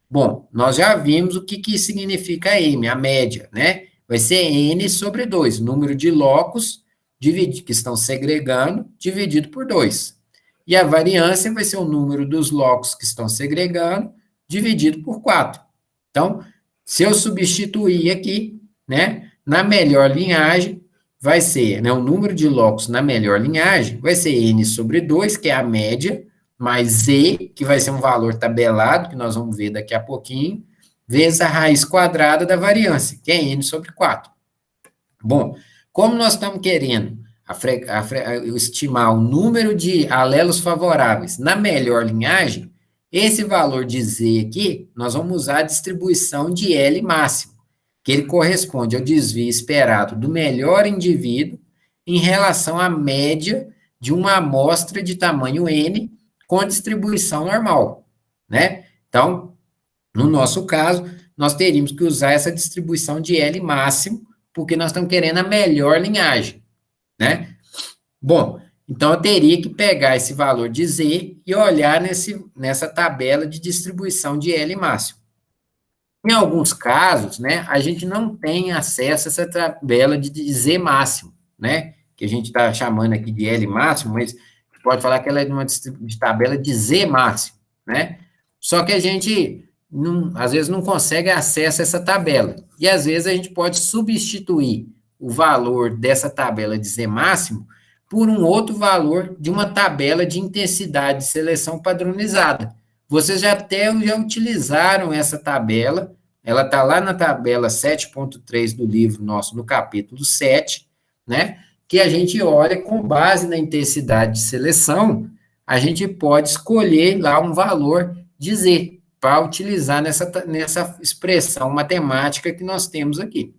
Speaker 1: Bom, nós já vimos o que significa M, a média, né? Vai ser N sobre 2, número de locos que estão segregando, dividido por 2. E a variância vai ser o número dos locos que estão segregando, dividido por 4. Então, se eu substituir aqui, né, na melhor linhagem, vai ser, né, o número de locos na melhor linhagem, vai ser N sobre 2, que é a média, mais Z, que vai ser um valor tabelado, que nós vamos ver daqui a pouquinho, vezes a raiz quadrada da variância, que é N sobre 4. Bom, como nós estamos querendo estimar o número de alelos favoráveis na melhor linhagem, esse valor de Z aqui, nós vamos usar a distribuição de L máximo, que ele corresponde ao desvio esperado do melhor indivíduo em relação à média de uma amostra de tamanho N com distribuição normal, né? Então, no nosso caso, nós teríamos que usar essa distribuição de L máximo, porque nós estamos querendo a melhor linhagem, né? Bom, então eu teria que pegar esse valor de Z e olhar nessa tabela de distribuição de L máximo. Em alguns casos, né, a gente não tem acesso a essa tabela de Z máximo, né, que a gente está chamando aqui de L máximo, mas pode falar que ela é de tabela de Z máximo, né? Só que a gente, às vezes, não consegue acesso a essa tabela. E, às vezes, a gente pode substituir o valor dessa tabela de Z máximo por um outro valor de uma tabela de intensidade de seleção padronizada. Vocês já utilizaram essa tabela, ela está lá na tabela 7.3 do livro nosso, no capítulo 7, né? Que a gente olha com base na intensidade de seleção, a gente pode escolher lá um valor de Z, para utilizar nessa expressão matemática que nós temos aqui.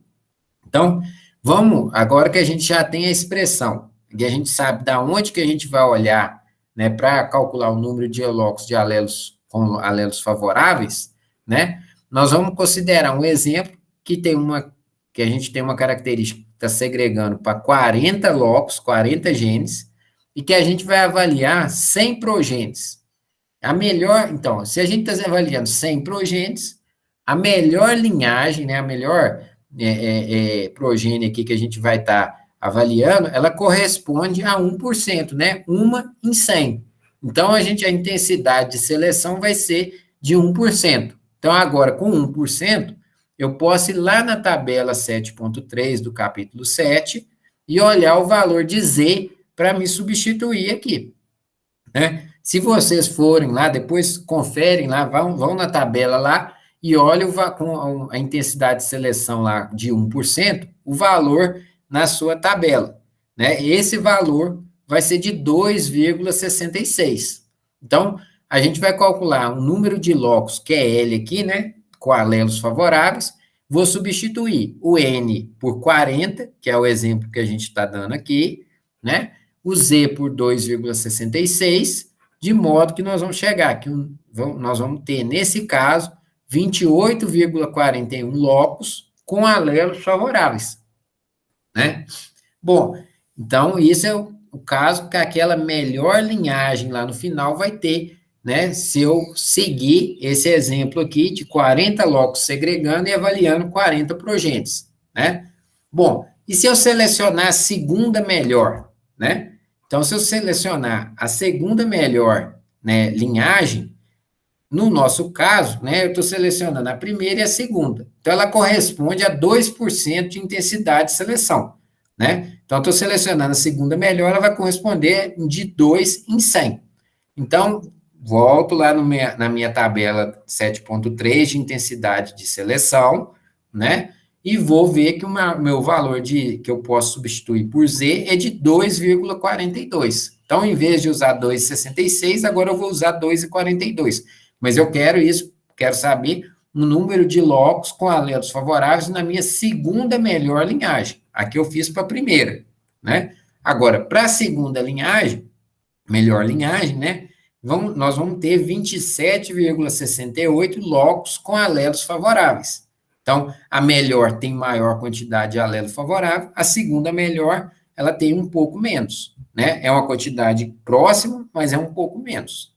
Speaker 1: Então, vamos, agora que a gente já tem a expressão, e a gente sabe da onde que a gente vai olhar, né, para calcular o número de locos de alelos com alelos favoráveis, né, nós vamos considerar um exemplo que a gente tem uma característica que está segregando para 40 locos, 40 genes, e que a gente vai avaliar 100 progenes. Então, se a gente está avaliando 100 progenes, a melhor linhagem, né, a melhor progênie aqui que a gente vai estar avaliando, ela corresponde a 1%, né, uma em 100. Então, a intensidade de seleção vai ser de 1%. Então, agora, com 1%, eu posso ir lá na tabela 7.3 do capítulo 7 e olhar o valor de Z para me substituir aqui, né? Se vocês forem lá, depois conferem lá, vão na tabela lá e olhem com a intensidade de seleção lá de 1%, o valor na sua tabela, né? Esse valor vai ser de 2,66. Então, a gente vai calcular um número de locos, que é L aqui, né? Com alelos favoráveis, vou substituir o N por 40, que é o exemplo que a gente está dando aqui, né? O Z por 2,66, de modo que nós vamos chegar aqui, nós vamos ter, nesse caso, 28,41 locos com alelos favoráveis, né? Bom, então, isso é o caso que aquela melhor linhagem lá no final vai ter, né? Se eu seguir esse exemplo aqui de 40 locos segregando e avaliando 40 progênitos, né? Bom, e se eu selecionar a segunda melhor, né? Então, se eu selecionar a segunda melhor, né, linhagem, no nosso caso, né, eu estou selecionando a primeira e a segunda. Então, ela corresponde a 2% de intensidade de seleção, né? Então, eu estou selecionando a segunda melhor, ela vai corresponder de 2 em 100. Então, volto lá na minha tabela 7.3 de intensidade de seleção, né? E vou ver que o meu valor que eu posso substituir por Z é de 2,42. Então, em vez de usar 2,66, agora eu vou usar 2,42. Mas eu quero saber o número de locos com alelos favoráveis na minha segunda melhor linhagem. Aqui eu fiz para a primeira, né? Agora, para a segunda linhagem, melhor linhagem, né? Nós vamos ter 27,68 locos com alelos favoráveis. Então, a melhor tem maior quantidade de alelo favorável, a segunda melhor, ela tem um pouco menos, né? É uma quantidade próxima, mas é um pouco menos.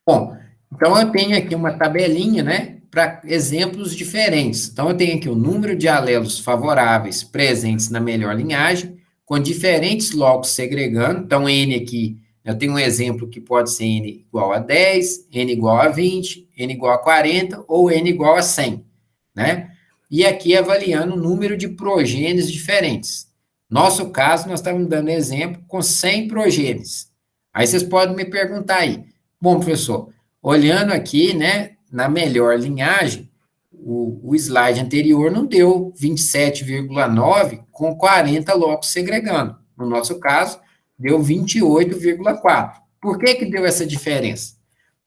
Speaker 1: Bom, então eu tenho aqui uma tabelinha, né, para exemplos diferentes. Então, eu tenho aqui o número de alelos favoráveis presentes na melhor linhagem, com diferentes locos segregando. Então, N aqui, eu tenho um exemplo que pode ser N igual a 10, N igual a 20, N igual a 40 ou N igual a 100, né? E aqui avaliando o número de progênies diferentes. Nosso caso, nós estamos dando exemplo com 100 progênies. Aí vocês podem me perguntar aí, bom, professor, olhando aqui, né, na melhor linhagem, o slide anterior não deu 27,9 com 40 locos segregando. No nosso caso, deu 28,4. Por que deu essa diferença?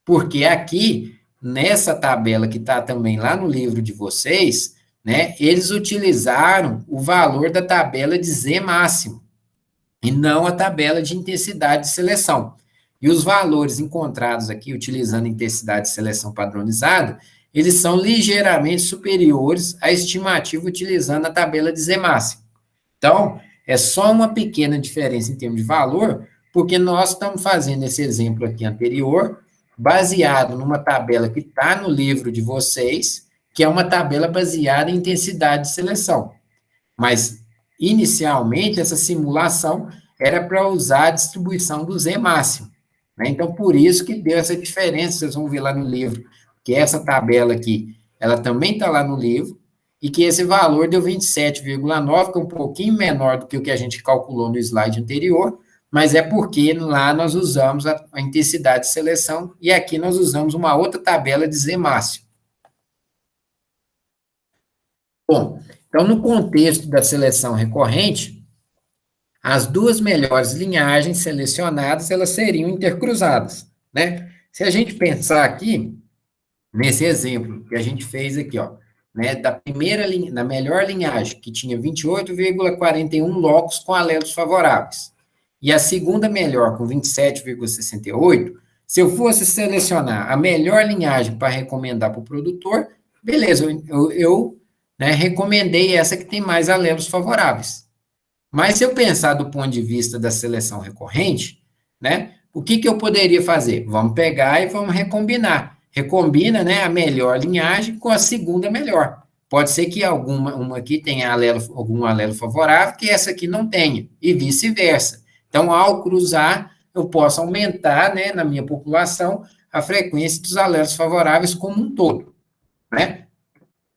Speaker 1: Porque aqui, nessa tabela que está também lá no livro de vocês, né, eles utilizaram o valor da tabela de Z máximo, e não a tabela de intensidade de seleção. E os valores encontrados aqui, utilizando a intensidade de seleção padronizada, eles são ligeiramente superiores à estimativa utilizando a tabela de Z máximo. Então, é só uma pequena diferença em termos de valor, porque nós estamos fazendo esse exemplo aqui anterior, baseado numa tabela que está no livro de vocês, que é uma tabela baseada em intensidade de seleção. Mas, inicialmente, essa simulação era para usar a distribuição do Z máximo, né? Então, por isso que deu essa diferença, vocês vão ver lá no livro, que essa tabela aqui, ela também está lá no livro, e que esse valor deu 27,9, que é um pouquinho menor do que o que a gente calculou no slide anterior, mas é porque lá nós usamos a intensidade de seleção, e aqui nós usamos uma outra tabela de Z máximo. Bom, então, no contexto da seleção recorrente, as duas melhores linhagens selecionadas, elas seriam intercruzadas, né? Se a gente pensar aqui, nesse exemplo que a gente fez aqui, ó, né, da melhor linhagem, que tinha 28,41 locos com alelos favoráveis, e a segunda melhor, com 27,68, se eu fosse selecionar a melhor linhagem para recomendar para o produtor, beleza, eu né, recomendei essa que tem mais alelos favoráveis. Mas se eu pensar do ponto de vista da seleção recorrente, né, o que eu poderia fazer? Vamos pegar e vamos recombinar. Recombina, né, a melhor linhagem com a segunda melhor. Pode ser que uma aqui tenha algum alelo favorável, que essa aqui não tenha, e vice-versa. Então, ao cruzar, eu posso aumentar, né, na minha população, a frequência dos alelos favoráveis como um todo, né?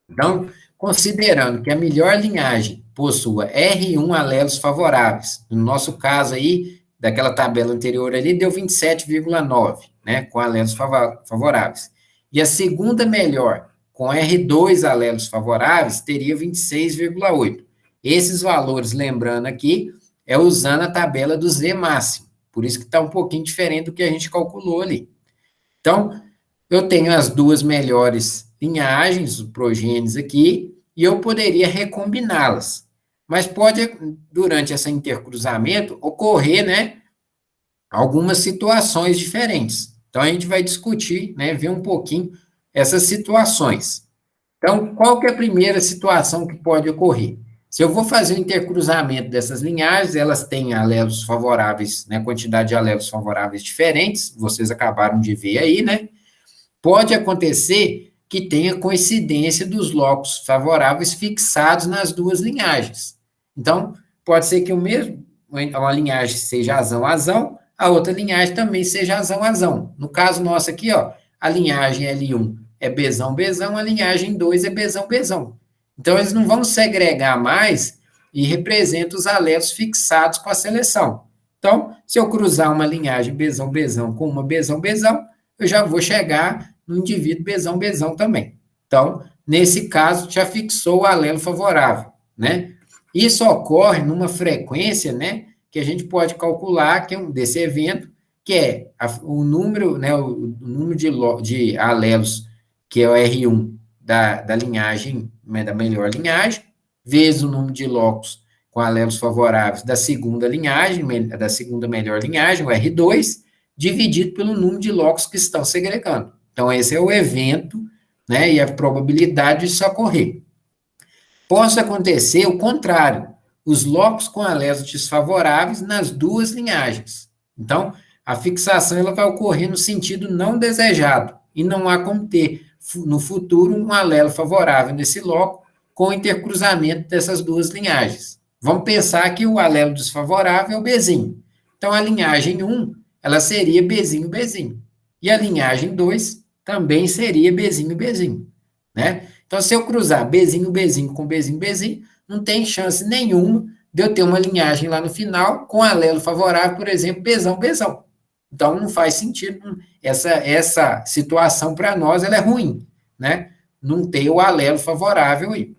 Speaker 1: Então, considerando que a melhor linhagem possua R1 alelos favoráveis, no nosso caso aí, daquela tabela anterior ali, deu 27,9, né, com alelos favoráveis. E a segunda melhor, com R2 alelos favoráveis, teria 26,8. Esses valores, lembrando aqui, é usando a tabela do Z máximo, por isso que está um pouquinho diferente do que a gente calculou ali. Então, eu tenho as duas melhores linhagens, os progenes aqui, e eu poderia recombiná-las. Mas pode, durante esse intercruzamento, ocorrer, né, algumas situações diferentes. Então, a gente vai discutir, né, ver um pouquinho essas situações. Então, qual que é a primeira situação que pode ocorrer? Se eu vou fazer o intercruzamento dessas linhagens, elas têm alelos favoráveis, né, quantidade de alelos favoráveis diferentes, vocês acabaram de ver aí, né? Pode acontecer que tenha coincidência dos locos favoráveis fixados nas duas linhagens. Então, pode ser que uma linhagem seja azão-azão, a outra linhagem também seja azão-azão. No caso nosso aqui, ó, a linhagem L1 é Bzão-Bzão, a linhagem 2 é Bzão-Bzão. Então, eles não vão segregar mais e representam os alelos fixados com a seleção. Então, se eu cruzar uma linhagem Bzão-Bzão com uma Bzão-Bzão, eu já vou chegar no indivíduo Bzão-Bzão também. Então, nesse caso, já fixou o alelo favorável, né? Isso ocorre numa frequência, né, que a gente pode calcular, que é desse evento, que é o número, né, o número de alelos, que é o R1 da linhagem, né, da melhor linhagem, vezes o número de locos com alelos favoráveis da segunda linhagem, da segunda melhor linhagem, o R2, dividido pelo número de locos que estão segregando. Então, esse é o evento, né, e a probabilidade disso ocorrer. Pode acontecer o contrário, os locos com alelos desfavoráveis nas duas linhagens. Então, a fixação ela vai ocorrer no sentido não desejado, e não há como ter, no futuro, um alelo favorável nesse loco com o intercruzamento dessas duas linhagens. Vamos pensar que o alelo desfavorável é o Bzinho. Então, a linhagem 1, ela seria Bzinho-Bzinho. E a linhagem 2 também seria Bzinho-Bzinho, né? Então, se eu cruzar Bzinho-Bzinho com Bzinho-Bzinho, não tem chance nenhuma de eu ter uma linhagem lá no final com alelo favorável, por exemplo, Bzão-Bzão. Então, não faz sentido. Essa situação, para nós, ela é ruim, né? Não ter o alelo favorável aí.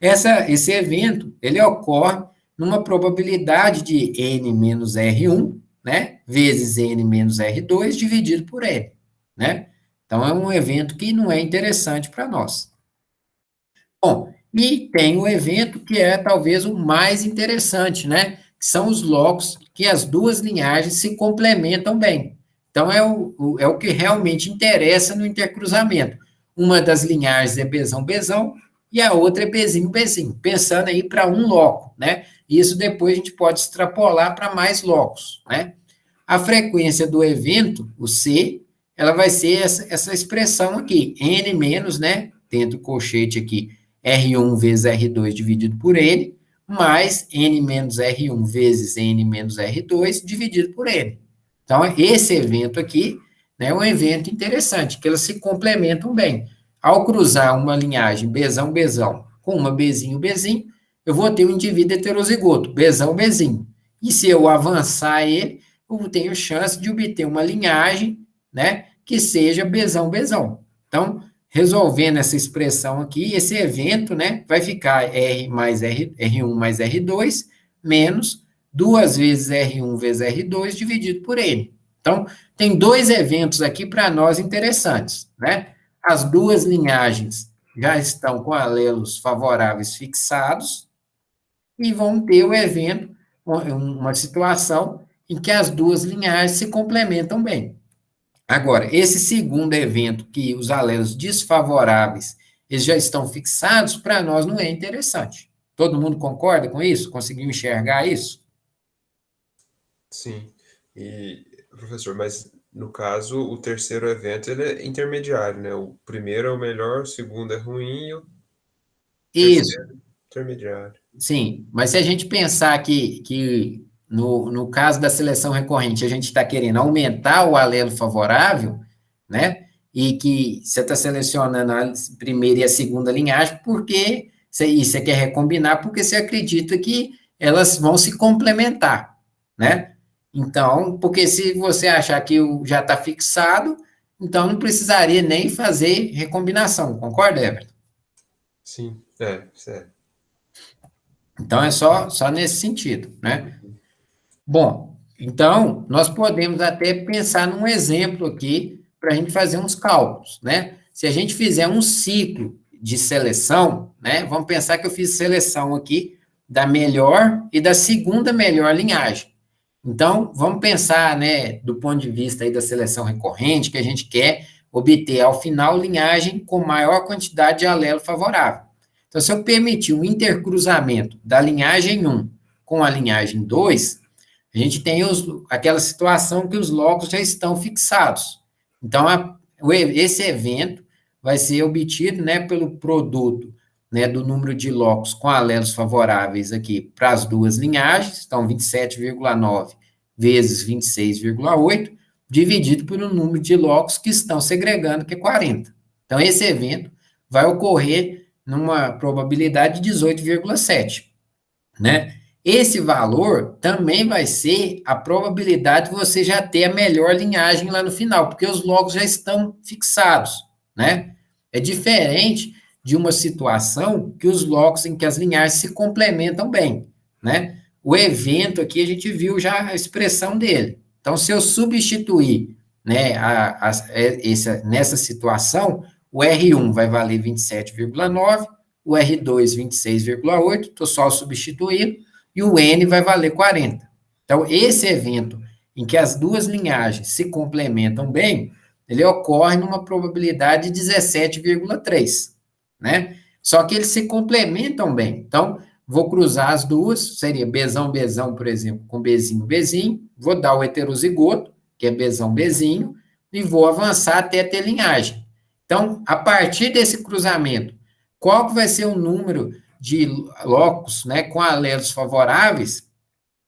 Speaker 1: Esse evento, ele ocorre numa probabilidade de N menos R1, né? Vezes N menos R2, dividido por N, né? Então, é um evento que não é interessante para nós. Bom, e tem o evento que é talvez o mais interessante, né? Que são os locos que as duas linhagens se complementam bem. Então, é o que realmente interessa no intercruzamento. Uma das linhagens é Bzão, e a outra é Bzinho. Pensando aí para um loco, né? Isso depois a gente pode extrapolar para mais locos, né? A frequência do evento, o C, ela vai ser essa expressão aqui, N menos, né? Dentro do colchete aqui, R1 vezes R2 dividido por N, mais N menos R1 vezes N menos R2 dividido por N. Então, esse evento aqui, né, é um evento interessante, que elas se complementam bem. Ao cruzar uma linhagem Bzão com uma Bzinho, eu vou ter um indivíduo heterozigoto, Bzão. E se eu avançar ele, eu tenho chance de obter uma linhagem, né, que seja Bzão. Então, resolvendo essa expressão aqui, esse evento, né, vai ficar R1 mais R2, menos 2 vezes R1 vezes R2 dividido por N. Então, tem dois eventos aqui para nós interessantes, né? As duas linhagens já estão com alelos favoráveis fixados e vão ter o evento, uma situação em que as duas linhagens se complementam bem. Agora, esse segundo evento, que os alelos desfavoráveis, eles já estão fixados, para nós não é interessante. Todo mundo concorda com isso? Conseguiu enxergar isso?
Speaker 2: Sim. E, professor, mas no caso, o terceiro evento ele é intermediário, né? O primeiro é o melhor, o segundo é ruim e o
Speaker 1: Isso,
Speaker 2: terceiro é intermediário.
Speaker 1: sim. Mas se a gente pensar que no caso da seleção recorrente, a gente está querendo aumentar o alelo favorável, né? E que você está selecionando a primeira e a segunda linhagem, porque você quer recombinar, porque você acredita que elas vão se complementar, né? Então, porque se você achar que já está fixado, então não precisaria nem fazer recombinação, concorda, Everton?
Speaker 2: Sim, certo.
Speaker 1: Então, é só nesse sentido, né? Bom, então, nós podemos até pensar num exemplo aqui para a gente fazer uns cálculos, né? Se a gente fizer um ciclo de seleção, né? Vamos pensar que eu fiz seleção aqui da melhor e da segunda melhor linhagem. Então, vamos pensar, né, do ponto de vista aí da seleção recorrente, que a gente quer obter, ao final, linhagem com maior quantidade de alelo favorável. Então, se eu permitir um intercruzamento da linhagem 1 com a linhagem 2, a gente tem aquela situação que os locos já estão fixados. Então, esse evento vai ser obtido, né, pelo produto, né, do número de locos com alelos favoráveis aqui para as duas linhagens, então 27,9 vezes 26,8, dividido pelo número de locos que estão segregando, que é 40. Então, esse evento vai ocorrer numa probabilidade de 18,7, né? Esse valor também vai ser a probabilidade de você já ter a melhor linhagem lá no final, porque os locos já estão fixados, né? É diferente de uma situação que os locos em que as linhagens se complementam bem, né? O evento aqui a gente viu já a expressão dele. Então, se eu substituir, né, nessa situação, o R1 vai valer 27,9, o R2 26,8, estou só substituindo, e o N vai valer 40. Então, esse evento em que as duas linhagens se complementam bem, ele ocorre numa probabilidade de 17,3, né? Só que eles se complementam bem. Então, vou cruzar as duas, seria Bzão, por exemplo, com Bzinho, vou dar o heterozigoto, que é Bzão, e vou avançar até ter linhagem. Então, a partir desse cruzamento, qual que vai ser o número de locos, né, com alelos favoráveis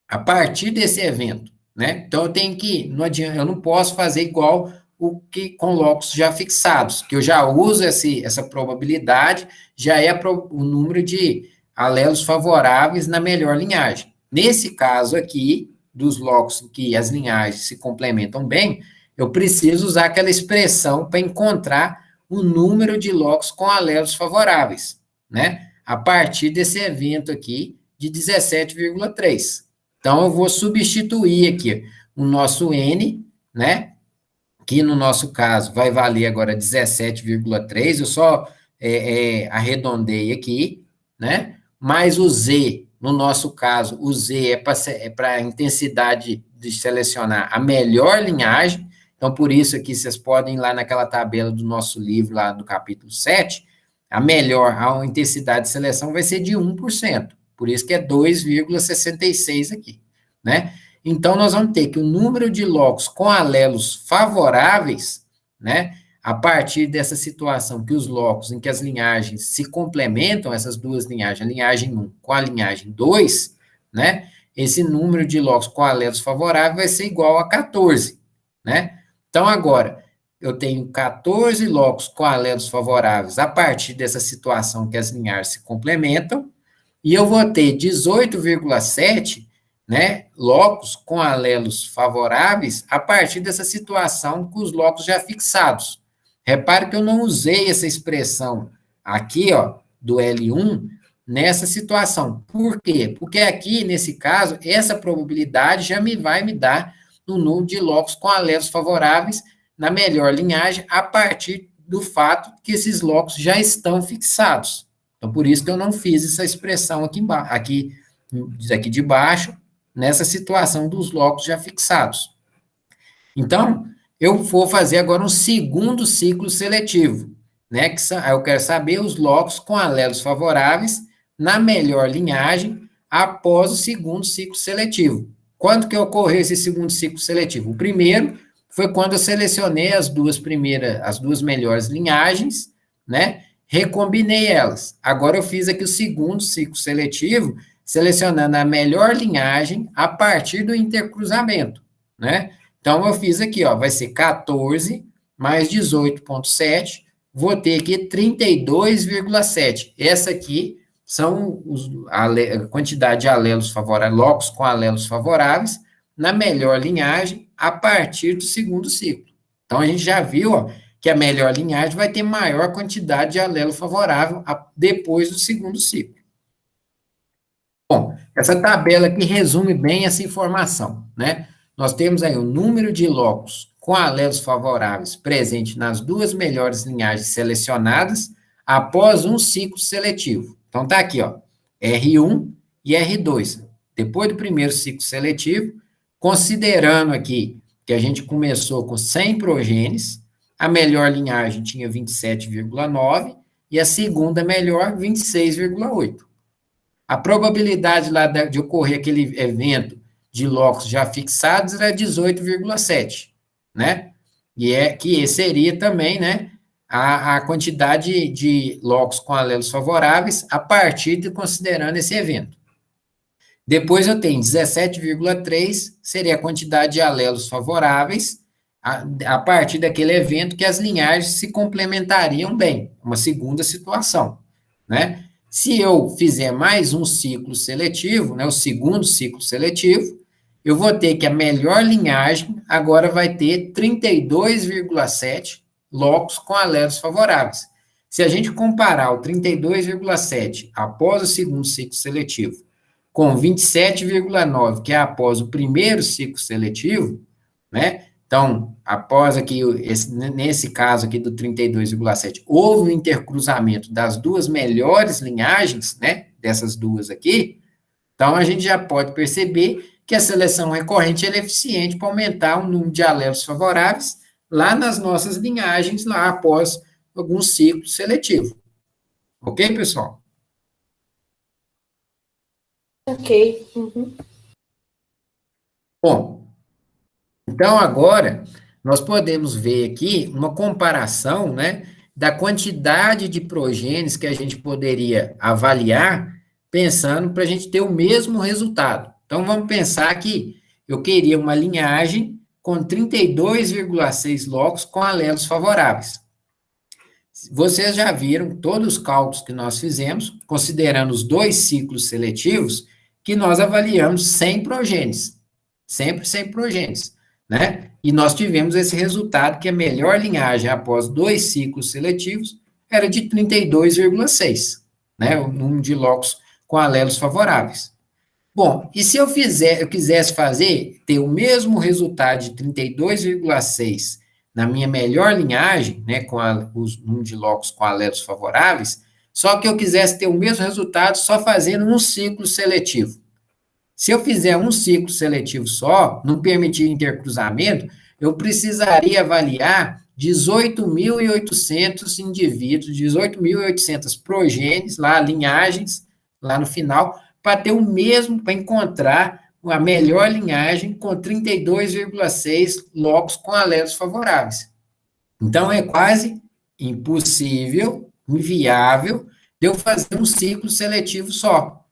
Speaker 1: a partir desse evento, né? Então, eu tenho que, não adianta, eu não posso fazer igual o que com locos já fixados, que eu já uso essa probabilidade, já é o número de alelos favoráveis na melhor linhagem. Nesse caso aqui, dos locos que as linhagens se complementam bem, eu preciso usar aquela expressão para encontrar o número de locos com alelos favoráveis, né? A partir desse evento aqui de 17,3. Então, eu vou substituir aqui o nosso N, né? Que no nosso caso vai valer agora 17,3. Eu só arredondei aqui, né? Mais o Z, no nosso caso, o Z é para a intensidade de selecionar a melhor linhagem. Então, por isso aqui, vocês podem ir lá naquela tabela do nosso livro, lá do capítulo 7, a intensidade de seleção vai ser de 1%. Por isso que é 2,66 aqui, né? Então, nós vamos ter que o número de locos com alelos favoráveis, né? A partir dessa situação que os locos em que as linhagens se complementam, essas duas linhagens, a linhagem 1 com a linhagem 2, né? Esse número de locos com alelos favoráveis vai ser igual a 14, né? Então, agora, eu tenho 14 locos com alelos favoráveis a partir dessa situação que as linhagens se complementam, e eu vou ter 18,7, né, locos com alelos favoráveis a partir dessa situação com os locos já fixados. Repare que eu não usei essa expressão aqui, ó, do L1, nessa situação. Por quê? Porque aqui, nesse caso, essa probabilidade já vai me dar o número de locos com alelos favoráveis na melhor linhagem a partir do fato que esses locos já estão fixados. Então, por isso que eu não fiz essa expressão aqui de baixo, nessa situação dos locos já fixados. Então, eu vou fazer agora um segundo ciclo seletivo, né? Eu quero saber os locos com alelos favoráveis na melhor linhagem após o segundo ciclo seletivo. Quando que ocorreu esse segundo ciclo seletivo? O primeiro foi quando eu selecionei as duas melhores linhagens, né? Recombinei elas. Agora eu fiz aqui o segundo ciclo seletivo, selecionando a melhor linhagem a partir do intercruzamento, né? Então, eu fiz aqui, ó, vai ser 14 mais 18,7, vou ter aqui 32,7. Essa aqui são a quantidade de alelos favoráveis, locos com alelos favoráveis, na melhor linhagem, a partir do segundo ciclo. Então, a gente já viu, ó, que a melhor linhagem vai ter maior quantidade de alelo favorável depois do segundo ciclo. Bom, essa tabela aqui resume bem essa informação, né? Nós temos aí o número de locos com alelos favoráveis presente nas duas melhores linhagens selecionadas após um ciclo seletivo. Então, tá aqui, ó, R1 e R2. Depois do primeiro ciclo seletivo, considerando aqui que a gente começou com 100 progenes, a melhor linhagem tinha 27,9 e a segunda melhor, 26,8. A probabilidade lá de ocorrer aquele evento de locos já fixados era 18,7, né? E que seria também, né, a quantidade de locos com alelos favoráveis a partir de considerando esse evento. Depois eu tenho 17,3, seria a quantidade de alelos favoráveis a partir daquele evento que as linhagens se complementariam bem, uma segunda situação, né? Se eu fizer mais um ciclo seletivo, né, o segundo ciclo seletivo, eu vou ter que a melhor linhagem agora vai ter 32,7 locos com alelos favoráveis. Se a gente comparar o 32,7 após o segundo ciclo seletivo com 27,9, que é após o primeiro ciclo seletivo, né? Então, após aqui, nesse caso aqui do 32,7, houve um intercruzamento das duas melhores linhagens, né, dessas duas aqui, então a gente já pode perceber que a seleção recorrente é eficiente para aumentar o número de alelos favoráveis lá nas nossas linhagens, lá após algum ciclo seletivo. Ok, pessoal?
Speaker 3: Ok. Uhum.
Speaker 1: Bom, então, agora, nós podemos ver aqui uma comparação, né, da quantidade de progênios que a gente poderia avaliar, pensando para a gente ter o mesmo resultado. Então, vamos pensar que eu queria uma linhagem com 32,6 locos com alelos favoráveis. Vocês já viram todos os cálculos que nós fizemos, considerando os dois ciclos seletivos, que nós avaliamos 100 progênios, sempre 100 progênios. Né? E nós tivemos esse resultado que a melhor linhagem após dois ciclos seletivos era de 32,6, né? O número de locos com alelos favoráveis. Bom, e se eu quisesse ter o mesmo resultado de 32,6 na minha melhor linhagem, né, com os números de locos com alelos favoráveis, só que eu quisesse ter o mesmo resultado só fazendo um ciclo seletivo. Se eu fizer um ciclo seletivo só, não permitir intercruzamento, eu precisaria avaliar 18.800 indivíduos, 18.800 progênies, lá, linhagens, lá no final, para ter o mesmo, para encontrar a melhor linhagem com 32,6 locos com alelos favoráveis. Então, é quase impossível, inviável, de eu fazer um ciclo seletivo só.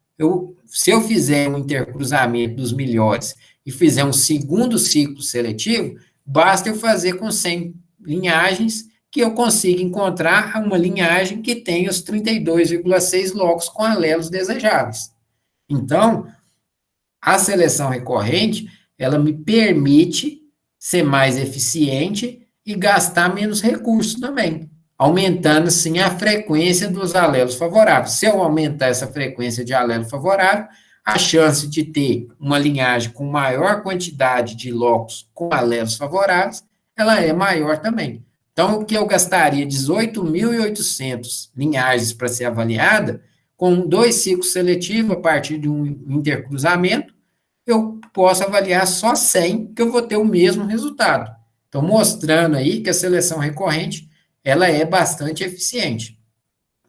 Speaker 1: Se eu fizer um intercruzamento dos melhores e fizer um segundo ciclo seletivo, basta eu fazer com 100 linhagens que eu consiga encontrar uma linhagem que tenha os 32,6 locos com alelos desejáveis. Então, a seleção recorrente, ela me permite ser mais eficiente e gastar menos recursos também, aumentando, sim, a frequência dos alelos favoráveis. Se eu aumentar essa frequência de alelo favorável, a chance de ter uma linhagem com maior quantidade de locos com alelos favoráveis, ela é maior também. Então, o que eu gastaria 18.800 linhagens para ser avaliada, com 2 ciclos seletivos a partir de um intercruzamento, eu posso avaliar só 100, que eu vou ter o mesmo resultado. Então, mostrando aí que a seleção recorrente, ela é bastante eficiente.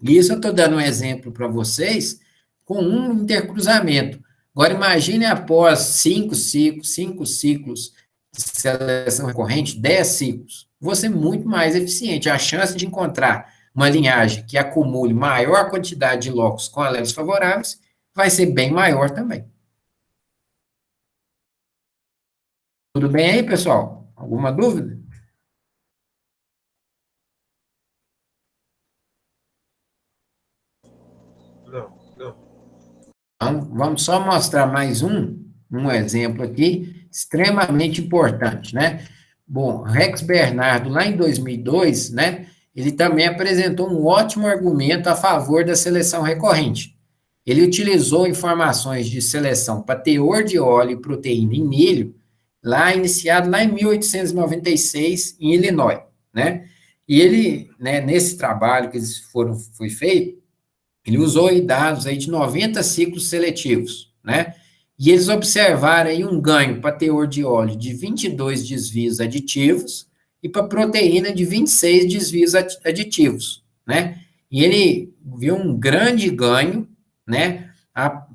Speaker 1: E isso eu estou dando um exemplo para vocês com um intercruzamento. Agora, imagine após 5 ciclos de seleção recorrente, 10 ciclos, vou ser muito mais eficiente. A chance de encontrar uma linhagem que acumule maior quantidade de locos com alelos favoráveis vai ser bem maior também. Tudo bem aí, pessoal? Alguma dúvida?
Speaker 2: Não.
Speaker 1: Então, vamos só mostrar mais um exemplo aqui, extremamente importante, né? Bom, Rex Bernardo, lá em 2002, né, ele também apresentou um ótimo argumento a favor da seleção recorrente. Ele utilizou informações de seleção para teor de óleo e proteína em milho, iniciado lá em 1896, em Illinois, né? E ele, né, nesse trabalho que foi feito, ele usou aí dados aí de 90 ciclos seletivos, né? E eles observaram aí um ganho para teor de óleo de 22 desvios aditivos e para proteína de 26 desvios aditivos, né? E ele viu um grande ganho, né,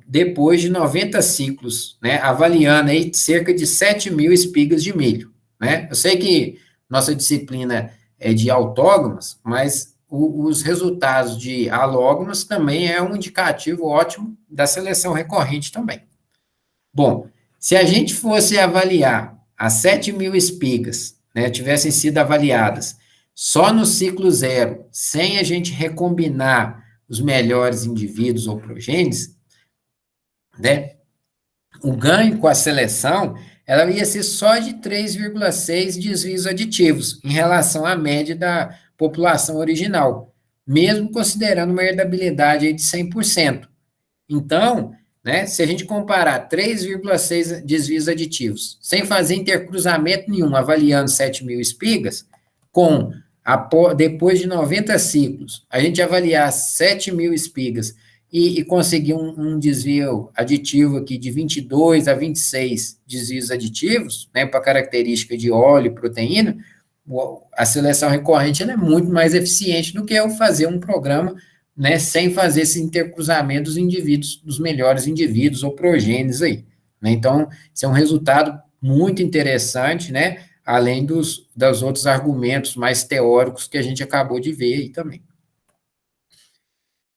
Speaker 1: depois de 90 ciclos, né, avaliando aí cerca de 7.000 espigas de milho, né? Eu sei que nossa disciplina é de autógonas, mas os resultados de alógonas também é um indicativo ótimo da seleção recorrente também. Bom, se a gente fosse avaliar as 7.000 espigas, né, tivessem sido avaliadas só no ciclo 0, sem a gente recombinar os melhores indivíduos ou progênies, né, o ganho com a seleção, ela ia ser só de 3,6 desvios aditivos, em relação à média da população original, mesmo considerando uma herdabilidade aí de 100%. Então, né, se a gente comparar 3,6 desvios aditivos, sem fazer intercruzamento nenhum, avaliando 7.000 espigas, depois de 90 ciclos, a gente avaliar 7.000 espigas e conseguir um desvio aditivo aqui de 22 a 26 desvios aditivos, né, para característica de óleo e proteína, a seleção recorrente ela é muito mais eficiente do que eu fazer um programa, né, sem fazer esse intercruzamento dos indivíduos, dos melhores indivíduos ou progênies aí, né? Então, isso é um resultado muito interessante, né, além dos outros argumentos mais teóricos que a gente acabou de ver aí também.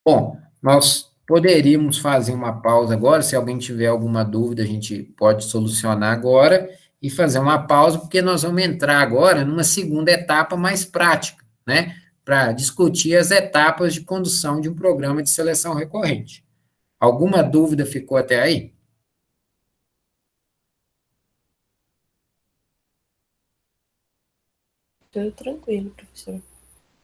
Speaker 1: Bom, nós poderíamos fazer uma pausa agora, se alguém tiver alguma dúvida, a gente pode solucionar agora e fazer uma pausa, porque nós vamos entrar agora numa segunda etapa mais prática, né, para discutir as etapas de condução de um programa de seleção recorrente. Alguma dúvida ficou até aí?
Speaker 3: Tudo tranquilo, professor.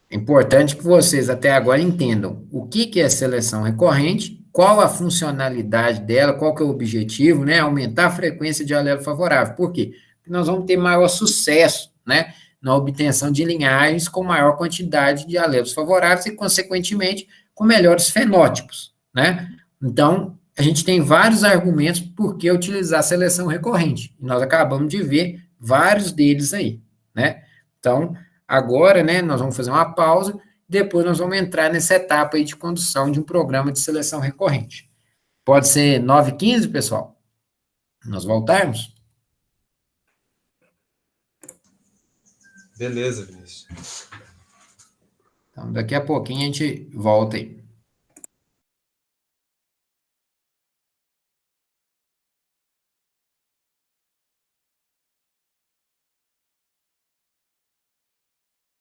Speaker 1: É importante que vocês até agora entendam o que é seleção recorrente, qual a funcionalidade dela, qual que é o objetivo, né? Aumentar a frequência de alelo favorável. Por quê? Porque nós vamos ter maior sucesso, né, na obtenção de linhagens com maior quantidade de alelos favoráveis e, consequentemente, com melhores fenótipos, né? Então, a gente tem vários argumentos por que utilizar a seleção recorrente. E nós acabamos de ver vários deles aí, né? Então, agora, né, nós vamos fazer uma pausa, depois nós vamos entrar nessa etapa aí de condução de um programa de seleção recorrente. Pode ser 9h15, pessoal? Nós voltarmos?
Speaker 2: Beleza, Vinícius.
Speaker 1: Então, daqui a pouquinho a gente volta aí.